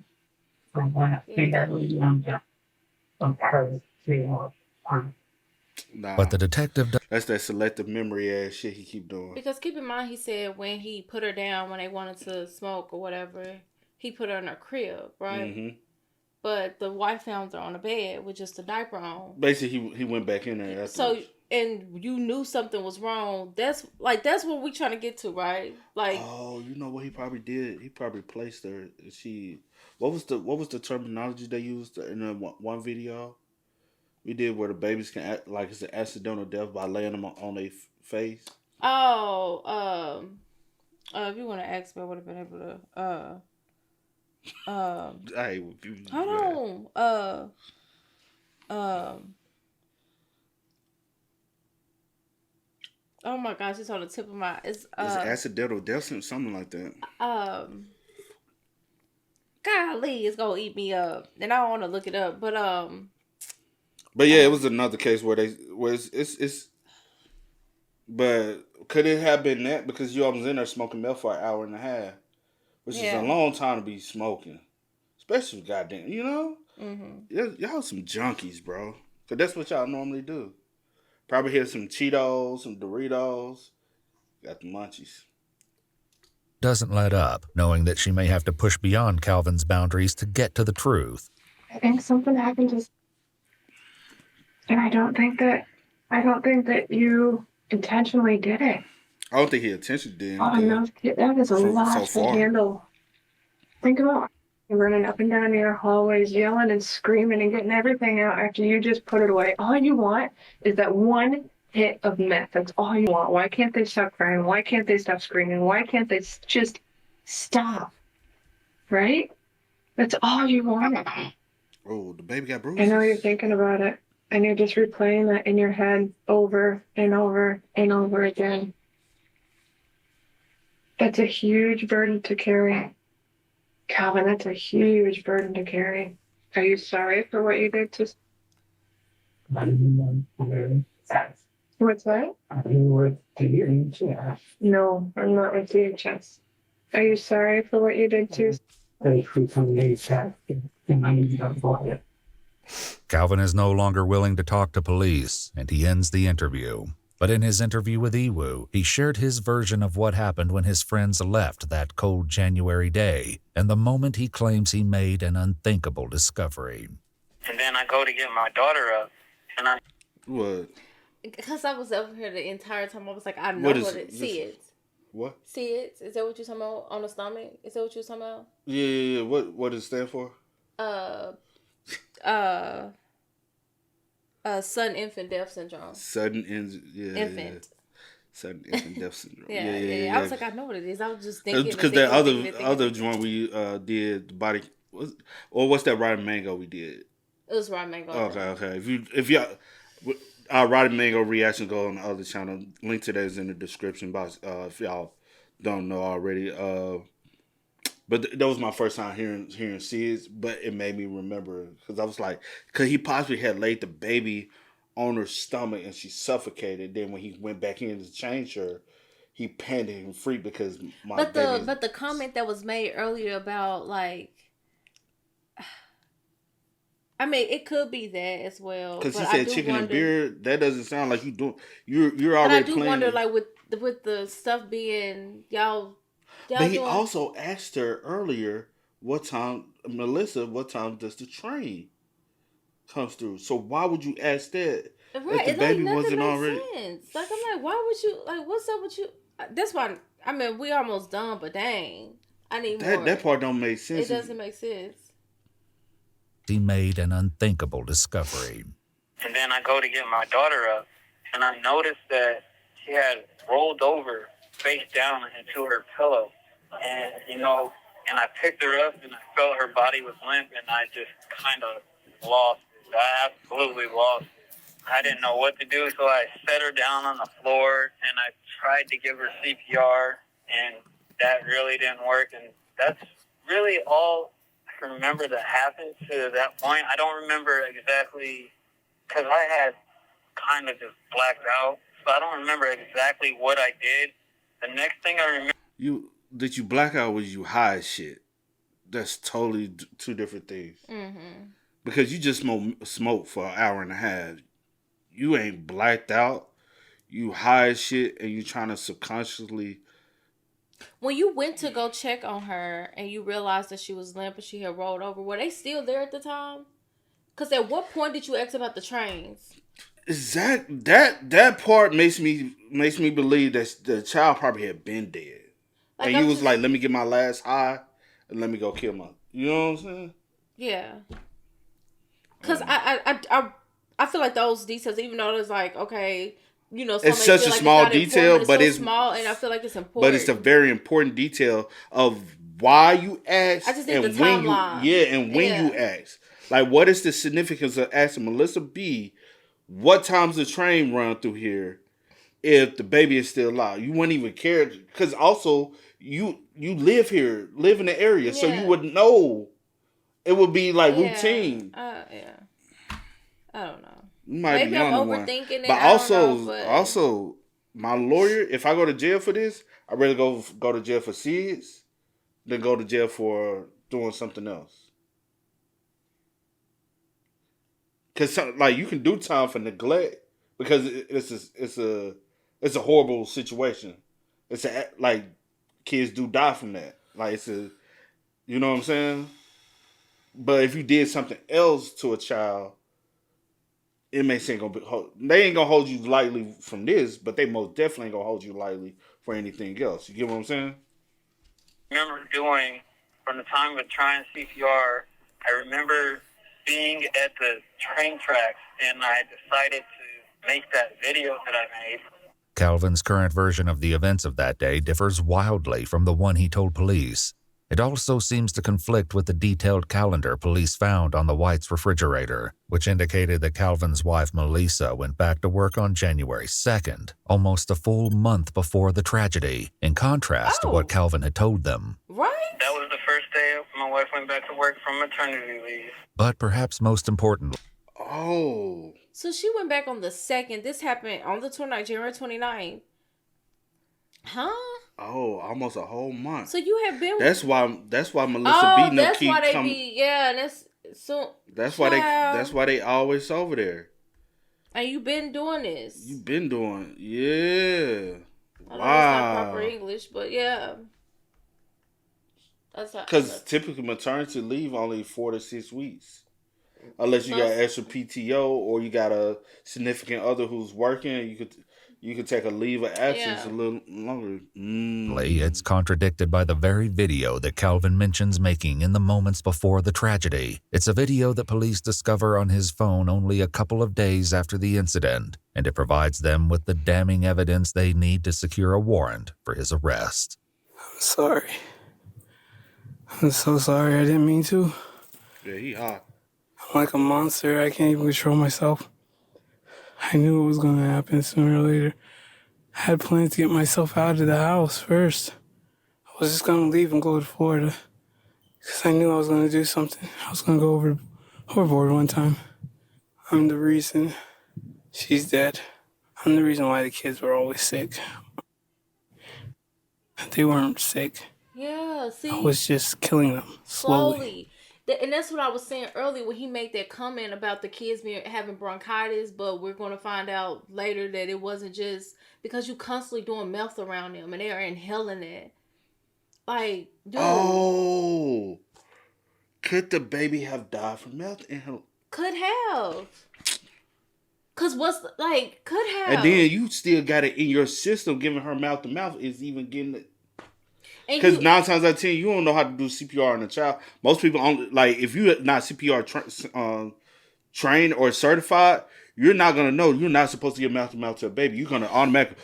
Nah. But the detective... That's that selective memory ass shit he keep doing. Because keep in mind, he said when he put her down when they wanted to smoke or whatever, he put her in her crib, right? Mm-hmm. But the wife found her on the bed with just a diaper on. Basically, he went back in there. So, and you knew something was wrong. That's what we trying to get to, right? Like, oh, you know what he probably did? He probably placed her. What was the terminology they used in the one video we did where the babies can act like it's an accidental death by laying them on their face? Oh, if you want to ask me, I would have been able to. Hey, hold on. Oh my gosh, it's on the tip of my. It's accidental death, something like that. Golly, it's gonna eat me up, and I don't want to look it up, but yeah, it was another case where it's. But could it have been that because you was in there smoking meth for an hour and a half, which is a long time to be smoking, especially goddamn, you know. Mm-hmm. Y'all some junkies, bro. Cause that's what y'all normally do. Probably hit some Cheetos, some Doritos. Got the munchies. Doesn't let up, knowing that she may have to push beyond Calvin's boundaries to get to the truth. I think something happened and I don't think that you intentionally did it. I don't think he intentionally did. Oh no, that is a lot to handle. Think about running up and down your hallways, yelling and screaming and getting everything out after you just put it away. All you want is that one hit of meth. That's all you want. Why can't they stop crying? Why can't they stop screaming? Why can't they just stop? Right? That's all you want. Oh, the baby got bruises. I know you're thinking about it. And you're just replaying that in your head over and over and over again. That's a huge burden to carry. Calvin, that's a huge burden to carry. Are you sorry for what you did to... What's that? Are you with DHS? No, I'm not with DHS. Are you sorry for what you did to... Calvin is no longer willing to talk to police, and he ends the interview. But in his interview with Iwu, he shared his version of what happened when his friends left that cold January day, and the moment he claims he made an unthinkable discovery. And then I go to get my daughter up, and I... What? Because I was over here the entire time. I was like, I know what it is. See it. What? See it? Is that what you're talking about on the stomach? Is that what you're talking about? Yeah. What does it stand for? Sudden infant death syndrome. Sudden infant death syndrome. Yeah. I was like, I know what it is. I was just thinking because that other joint we did the body, what's that Rotten Mango we did? It was Rotten Mango. Okay. If y'all, our Rotten Mango reaction go on the other channel. Link to that is in the description box. If y'all don't know already. But that was my first time hearing Sid's, but it made me remember because I was like, because he possibly had laid the baby on her stomach and she suffocated. Then when he went back in to change her, he panicked and freaked because But the comment that was made earlier about like, I mean, it could be that as well. Because he said chicken and beer. That doesn't sound like you doing. You're already. But I do wonder, like with the stuff being y'all. But he also asked her earlier what time does the train comes through? So why would you ask that? Right, if the baby wasn't already. Sense. Like I'm like, why would you like? What's up with you? That's why. I mean, we almost done, but dang, I need more. That part don't make sense. It doesn't make sense. He made an unthinkable discovery. And then I go to get my daughter up, and I noticed that she had rolled over face down into her pillow. And, and I picked her up, and I felt her body was limp, and I just kind of lost it. I absolutely lost it. I didn't know what to do, so I set her down on the floor, and I tried to give her CPR, and that really didn't work. And that's really all I can remember that happened to that point. I don't remember exactly, because I had kind of just blacked out, so I don't remember exactly what I did. The next thing I remember... Did you black out? Was you high as shit? That's totally two different things. Mm-hmm. Because you just smoke for an hour and a half. You ain't blacked out. You high as shit, and you trying to subconsciously... When you went to go check on her, and you realized that she was limp and she had rolled over, were they still there at the time? Because at what point did you ask about the trains? That part makes me believe that the child probably had been dead. Like, and you was like, let me get my last high and let me go kill my... You know what I'm saying? Yeah. Because I feel like those details, even though it's like, okay, it's such a small detail, but it's small, and I feel like it's important. But it's a very important detail of why you ask. I just think and the when timeline. When you ask. Like, what is the significance of asking Melissa B, what time's the train run through here if the baby is still alive? You wouldn't even care, because also you live here, live in the area, so you would know. It would be like routine. I don't know. Maybe I'm overthinking it. But also, my lawyer, if I go to jail for this, I'd rather go to jail for SIDS than go to jail for doing something else. Because like you can do time for neglect because it's a horrible situation. It's like kids do die from that. Like it's a, you know what I'm saying? But if you did something else to a child, it may say they ain't gonna hold you lightly from this, but they most definitely ain't gonna hold you lightly for anything else. You get what I'm saying? I remember doing from the time of trying CPR. I remember being at the train tracks, and I decided to make that video that I made. Calvin's current version of the events of that day differs wildly from the one he told police. It also seems to conflict with the detailed calendar police found on the White's refrigerator, which indicated that Calvin's wife Melissa went back to work on January 2nd, almost a full month before the tragedy, in contrast to what Calvin had told them. Right? That was the first day my wife went back to work from maternity leave. But perhaps most importantly, So she went back on the 2nd. This happened on the January 29th. Huh? Oh, almost a whole month. So you have been. That's why Melissa beating up keep why they coming. be. Yeah, that's so. That's why they always over there. And you been doing this. You been doing, yeah. I know it's not proper English, but yeah. Because typically maternity leave only 4 to 6 weeks, unless you got extra PTO or you got a significant other who's working. You could take a leave of absence a little longer. It's contradicted by the very video that Calvin mentions making in the moments before the tragedy. It's a video that police discover on his phone only a couple of days after the incident, and it provides them with the damning evidence they need to secure a warrant for his arrest. I'm sorry. I'm so sorry. I didn't mean to. Yeah, he hot. I'm like a monster. I can't even control myself. I knew it was going to happen sooner or later. I had plans to get myself out of the house first. I was just going to leave and go to Florida. Because I knew I was going to do something. I was going to go overboard one time. I'm the reason she's dead. I'm the reason why the kids were always sick. They weren't sick. Yeah, see? I was just killing them slowly. And that's what I was saying earlier when he made that comment about the kids having bronchitis, but we're going to find out later that it wasn't just because you constantly doing mouth around them and they are inhaling it. Like, dude. Oh. Could the baby have died from mouth inhalation? Could have. Because could have. And then you still got it in your system, giving her mouth to mouth is even getting it. Because 9 times out of 10, you don't know how to do CPR on a child. Most people only, if you're not CPR trained or certified, you're not gonna know. You're not supposed to give mouth to mouth to a baby. You're gonna automatically,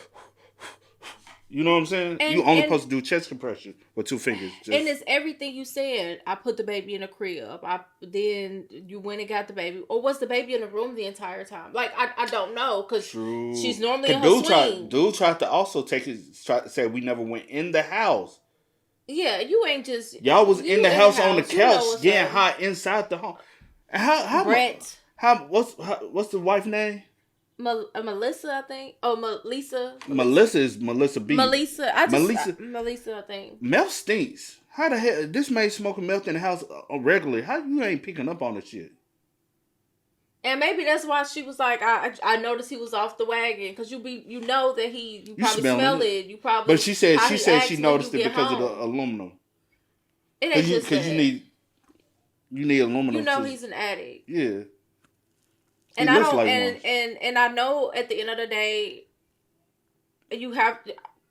you know what I'm saying? You only supposed to do chest compression with 2 fingers. And it's everything you said. I put the baby in a crib. Then you went and got the baby, or was the baby in the room the entire time? I don't know because she's normally in her swing. Dude tried to also try to say we never went in the house. Yeah, you ain't just... Y'all was in the house on the couch getting hot inside the home. How Brett. What's the wife's name? Melissa, I think. Oh, Melissa. Melissa is Melissa B. Melissa, I think. Meth stinks. How the hell... This man smoking meth in the house regularly. How you ain't picking up on the shit? And maybe that's why she was like, I noticed he was off the wagon because you know that you probably smell it. You probably. But she said she noticed it because of the aluminum. It ain't just because you need aluminum. You know he's an addict. Yeah. And I don't and I know at the end of the day,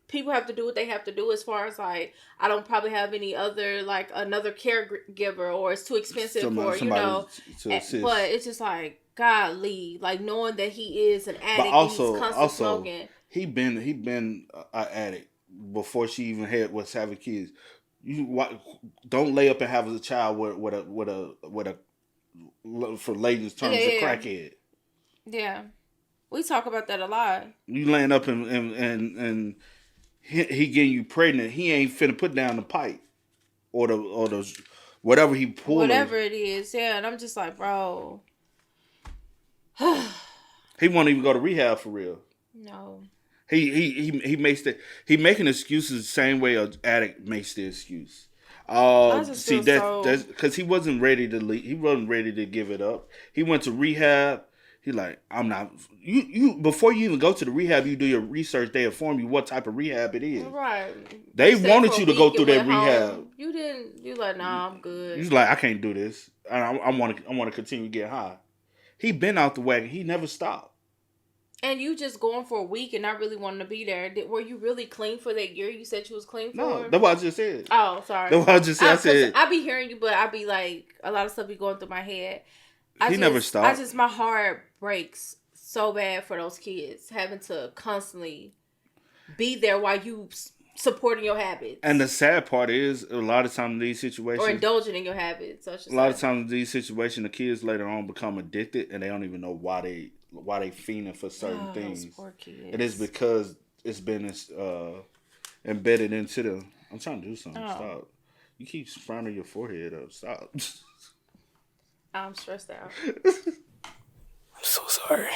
people have to do what they have to do as far as I don't probably have any other another caregiver or it's too expensive for to assist. But it's just golly, knowing that he is an addict, but also, and he's constantly smoking. He been an addict before she even was having kids. You don't lay up and have a child with a for ladies' terms a crackhead. Yeah, we talk about that a lot. You laying up and he getting you pregnant. He ain't finna put down the pipe or the whatever he pulling. Whatever it is, yeah. And I'm just like, bro. He won't even go to rehab for real. No. He making excuses the same way an addict makes the excuse. That's because he wasn't ready to leave. He wasn't ready to give it up. He went to rehab. He I'm not. You before you even go to the rehab, you do your research. They inform you what type of rehab it is. Right. They wanted you to go through that rehab. You didn't. You nah, I'm good. You I can't do this. I want to continue getting high. He been out the wagon. He never stopped. And you just going for a week and not really wanting to be there. Were you really clean for that year? You said you was clean for? No, that's what I just said. Oh, sorry. That's what I just said. I said I be hearing you, but I be a lot of stuff be going through my head. He never stopped. My heart breaks so bad for those kids having to constantly be there while you supporting your habits. And the sad part is, a lot of times in these situations, or indulging in your habits. A lot of times in these situations, the kids later on become addicted, and they don't even know why they fiending for certain things. Poor kids. It is because it's been embedded into them. I'm trying to do something. Oh. Stop. You keep frowning your forehead up. Stop. I'm stressed out. I'm so sorry.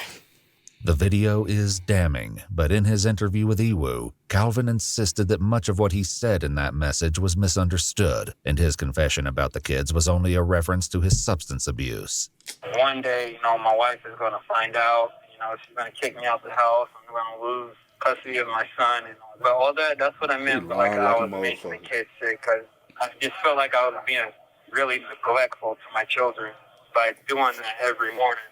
The video is damning, but in his interview with Iwu, Calvin insisted that much of what he said in that message was misunderstood, and his confession about the kids was only a reference to his substance abuse. One day, my wife is going to find out, she's going to kick me out the house, I'm going to lose custody of my son, but all that's what I meant, I was making the kids sick, because I just felt like I was being really neglectful to my children by doing that every morning.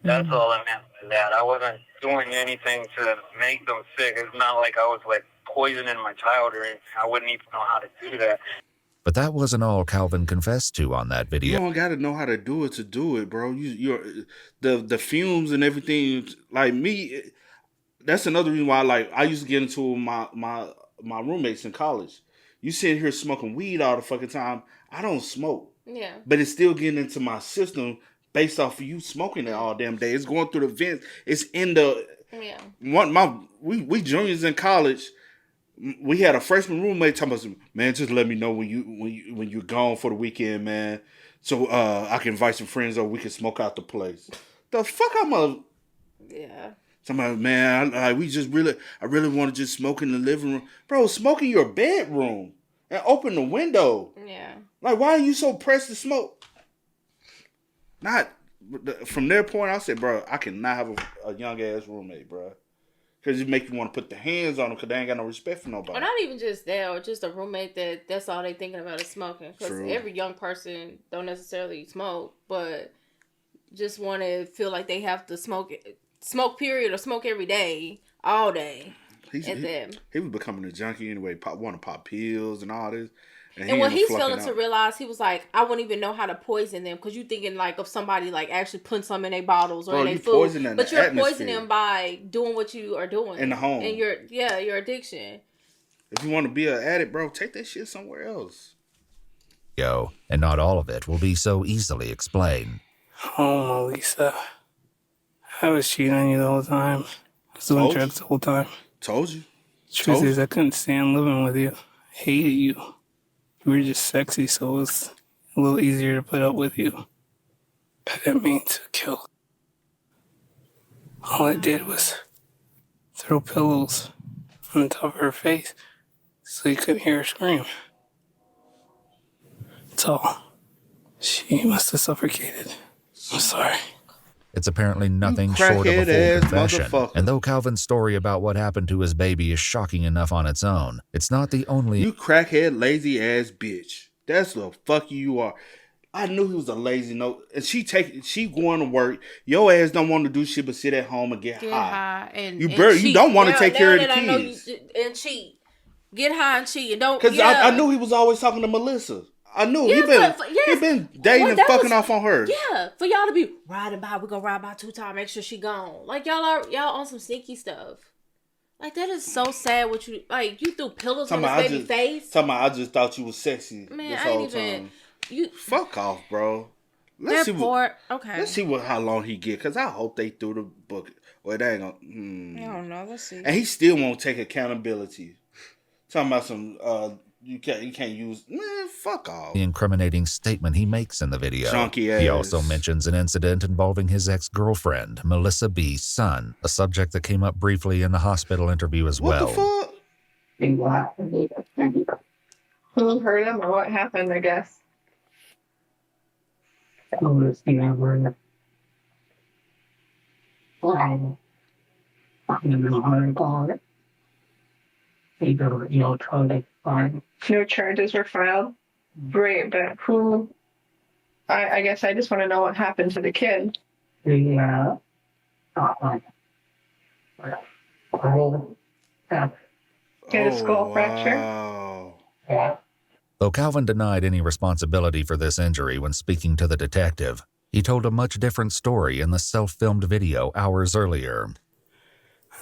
That's all I meant by that. I wasn't doing anything to make them sick. It's not like I was poisoning my child or anything. I wouldn't even know how to do that. But that wasn't all Calvin confessed to on that video. You don't got to know how to do it to do it, bro. You're the fumes and everything. Like me, that's another reason why. I used to get into my roommates in college. You sitting here smoking weed all the fucking time. I don't smoke. Yeah. But it's still getting into my system. Based off of you smoking it all damn day. It's going through the vents. It's in the... Yeah. We juniors in college, we had a freshman roommate telling us, man, just let me know when you're gone for the weekend, man. So I can invite some friends over. We can smoke out the place. The fuck Yeah. Somebody, man, I really want to just smoke in the living room. Bro, smoke in your bedroom and open the window. Yeah. Why are you so pressed to smoke? Not from their point, I said, bro, I cannot have a young ass roommate, bro, because it make you want to put the hands on them because they ain't got no respect for nobody. Or not even just that, or just a roommate that's all they thinking about is smoking. Because every young person don't necessarily smoke, but just want to feel like they have to smoke period, or smoke every day, all day. He was becoming a junkie anyway. Want to pop pills and all this. And when he's failing to realize, he was like, I wouldn't even know how to poison them, because you thinking of somebody actually putting some in their bottles or in their food, but you're poisoning them by doing what you are doing in the home and your addiction. If you want to be an addict, bro, take that shit somewhere else. And not all of it will be so easily explained. Oh, Melissa, I was cheating on you the whole time. I was doing drugs the whole time. Told you. Truth is, I couldn't stand living with you. I hated you. You were just sexy, so it was a little easier to put up with you. I didn't mean to kill. All I did was throw pillows on top of her face so you couldn't hear her scream. That's all. She must have suffocated. I'm sorry. It's apparently nothing short of a full confession. And though Calvin's story about what happened to his baby is shocking enough on its own, it's not the only... You crackhead, lazy ass bitch. That's the fuck you are. I knew he was a lazy note. And she going to work. Your ass don't want to do shit but sit at home and get high. You don't want to take care of the kids. And cheat. Get high and cheat. And don't... Because I knew he was always talking to Melissa. I knew he been dating and fucking off on her. Yeah, for y'all to be riding by, we're gonna ride by 2 times, make sure she gone. Y'all on some sneaky stuff. That is so sad. What you you threw pillows on his baby face. I just thought you was sexy. Man, this I ain't whole even. You fuck off, bro. Let's see how long he get. Cause I hope they threw the book. Well, they ain't gonna. I don't know. Let's see. And he still won't take accountability. Talking about some. You can't use, man, fuck off. The incriminating statement he makes in the video. Chunky ass. He also mentions an incident involving his ex-girlfriend, Melissa B.'s son, a subject that came up briefly in the hospital interview as well. What the fuck? Who hurt him or what happened, I guess? No charges were filed. Great, but who? I guess I just want to know what happened to the kid. Get a skull fracture. Though Calvin denied any responsibility for this injury when speaking to the detective, he told a much different story in the self-filmed video hours earlier.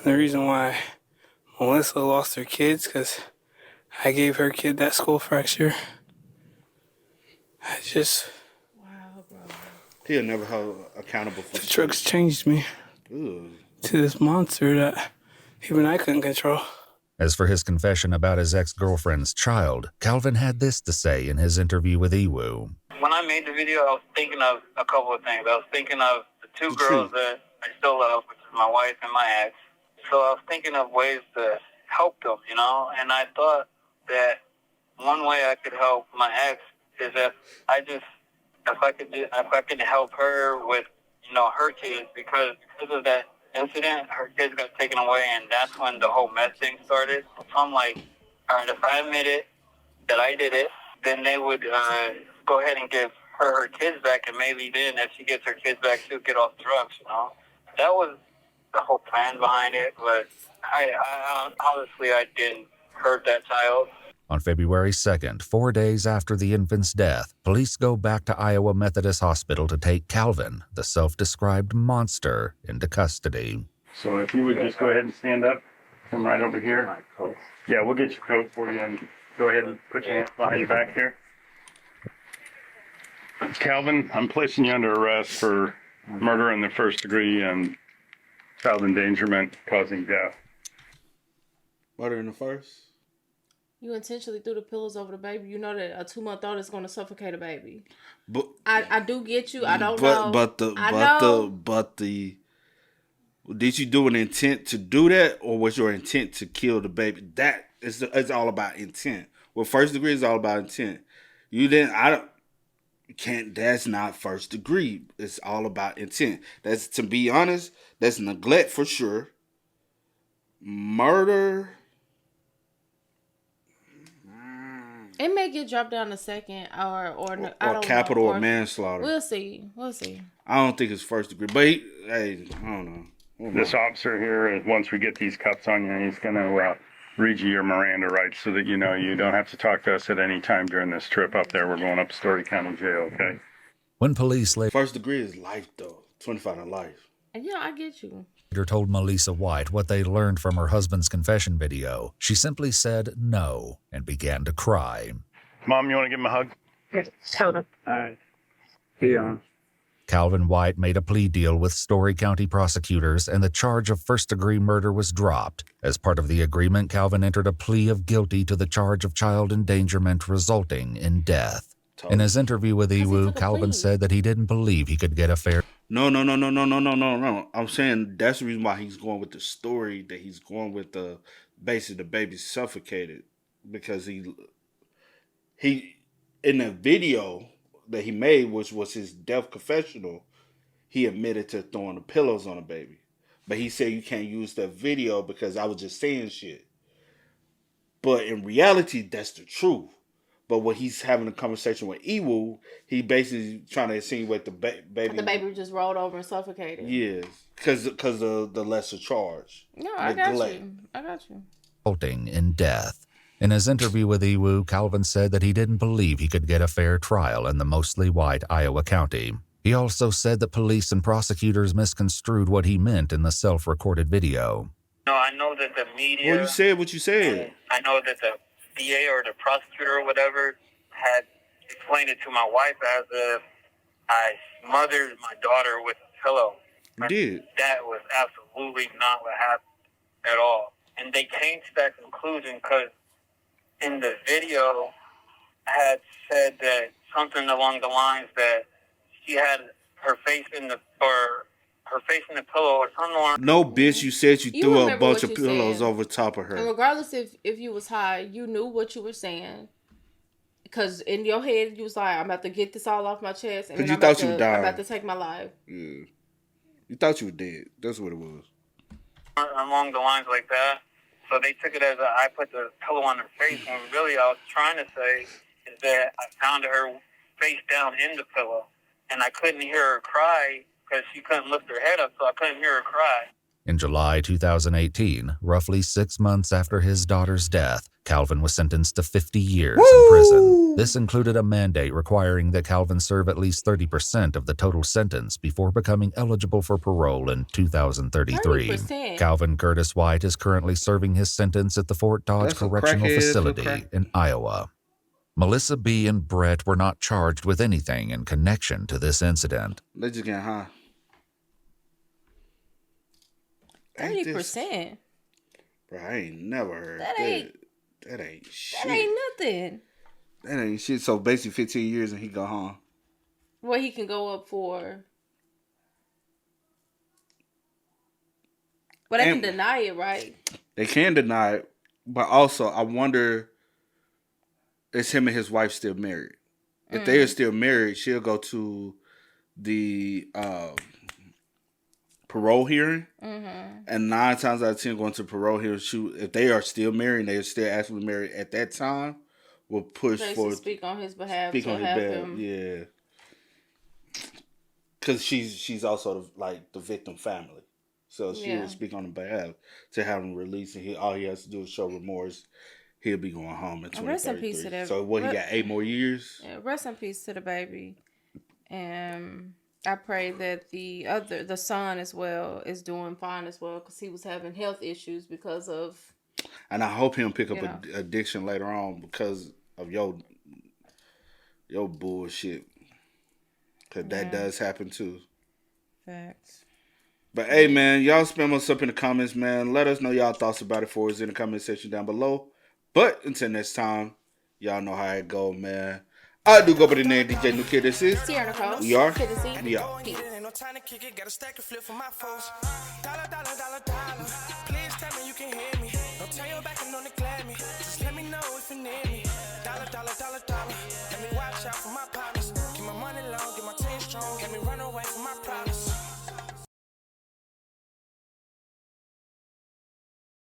The reason why Melissa lost her kids because I gave her kid that skull fracture. He'll never hold accountable for The drugs changed me Ugh. to this monster that even I couldn't control. As for his confession about his ex-girlfriend's child, Calvin had this to say in his interview with Iwu. When I made the video, I was thinking of a couple of things. I was thinking of the two girls that I still love, which is my wife and my ex. So I was thinking of ways to help them, you know, and I thought that one way I could help my ex is if I could help her with, you know, her kids, because of that incident, her kids got taken away, and that's when the whole meth thing started. So I'm like, all right, if I admit it, that I did it, then they would go ahead and give her kids back, and maybe then if she gets her kids back, she'll get off drugs, you know. That was the whole plan behind it, but I honestly, I didn't hurt that child. On February 2nd, 4 days after the infant's death, police go back to Iowa Methodist Hospital to take Calvin, the self-described monster, into custody. So if you would just go ahead and stand up, come right over here. Yeah, we'll get your coat for you, and go ahead and put your hands behind your back here. Calvin, I'm placing you under arrest for murder in the first degree and child endangerment causing death. Murder in the first? You intentionally threw the pillows over the baby. You know that a 2-month-old is going to suffocate a baby. But I do get you. I don't know. But did you do an intent to do that, or was your intent to kill the baby? That is, it's all about intent. Well, first degree is all about intent. That's not first degree. It's all about intent. That's, to be honest, that's neglect for sure. Murder. It may get dropped down to second or capital or manslaughter. We'll see. I don't think it's first degree, but I don't know. This officer here, once we get these cuffs on you, he's going to read you your Miranda rights so that you know you don't have to talk to us at any time during this trip up there. We're going up to Story County Jail, okay? When police First degree is life, though. 25 to life. Yeah, I get you. later told Melissa White what they learned from her husband's confession video, she simply said no and began to cry. Mom, you want to give him a hug? Yes, hold on. All right. Be on. Calvin White made a plea deal with Story County prosecutors, and the charge of first-degree murder was dropped. As part of the agreement, Calvin entered a plea of guilty to the charge of child endangerment resulting in death. In his interview with Iwu, Calvin said that he didn't believe he could get a fair... No. I'm saying that's the reason why he's going with the story, that he's going with basically the baby suffocated, because he in the video that he made, which was his death confessional, he admitted to throwing the pillows on the baby. But he said you can't use that video because I was just saying shit. But in reality, that's the truth. But when he's having a conversation with Iwu, he basically trying to insinuate the baby. The baby just rolled over and suffocated. Yes, because of the lesser charge. No, I got you. Resulting in death. In his interview with Iwu, Calvin said that he didn't believe he could get a fair trial in the mostly white Iowa County. He also said that police and prosecutors misconstrued what he meant in the self-recorded video. No, I know that the media... Well, you said what you said. I know that the DA or the prosecutor or whatever had explained it to my wife as if I smothered my daughter with a pillow. You did. That was absolutely not what happened at all. And they came to that conclusion because in the video I had said that something along the lines that she had her face in the pillow or something. No, bitch, you said you threw a bunch of pillows over top of her. And regardless if you was high, you knew what you were saying. Because in your head, you was like, I'm about to get this all off my chest. And then you thought you were dying. I'm about to take my life. Yeah. You thought you were dead. That's what it was. Along the lines like that. So they took it as I put the pillow on her face, when really I was trying to say is that I found her face down in the pillow. And I couldn't hear her cry because she couldn't lift her head up, so I couldn't hear her cry. In July 2018, roughly 6 months after his daughter's death, Calvin was sentenced to 50 years in prison. This included a mandate requiring that Calvin serve at least 30% of the total sentence before becoming eligible for parole in 2033. 30%. Calvin Curtis White is currently serving his sentence at the Fort Dodge That's a Correctional crackhead, Facility in Iowa. Melissa B. and Brett were not charged with anything in connection to this incident. They just getting high. 30%. Bro, I ain't never heard That that. ain't- That ain't shit. That ain't nothing. That ain't shit. So basically 15 years and he go home. What he can go up for. But they can deny it, right? They can deny it, but also I wonder, is him and his wife still married? If they are still married, she'll go to the parole hearing, and 9 times out of 10 going to parole hearing, if they are still married, and they are still actually married at that time, will push They for speak on his behalf. speak to on his have behalf, him. yeah. Because she's also the victim family, so she will speak on the behalf to have him released, and all he has to do is show remorse. He'll be going home in 2033. Rest in peace to that. So what, he got 8 more years? Yeah, rest in peace to the baby. And I pray that the son as well is doing fine as well, because he was having health issues because of. And I hope he'll pick up addiction later on because of your bullshit. Because that does happen too. Facts. But hey, man, y'all spam us up in the comments, man. Let us know y'all thoughts about it for us in the comment section down below. But until next time, y'all know how it go, man. I do go by the name DJ New Kid. This is Sierra Coast. We are. Kiddand's We are. Peace. Ain't no time to kick it, got a stack of flip for my foes. Dollar, dollar, dollar, dollar. Please tell me you can hear me. Don't turn your back and don't neglect me. Just let me know if you need me. Dollar, dollar, dollar, dollar.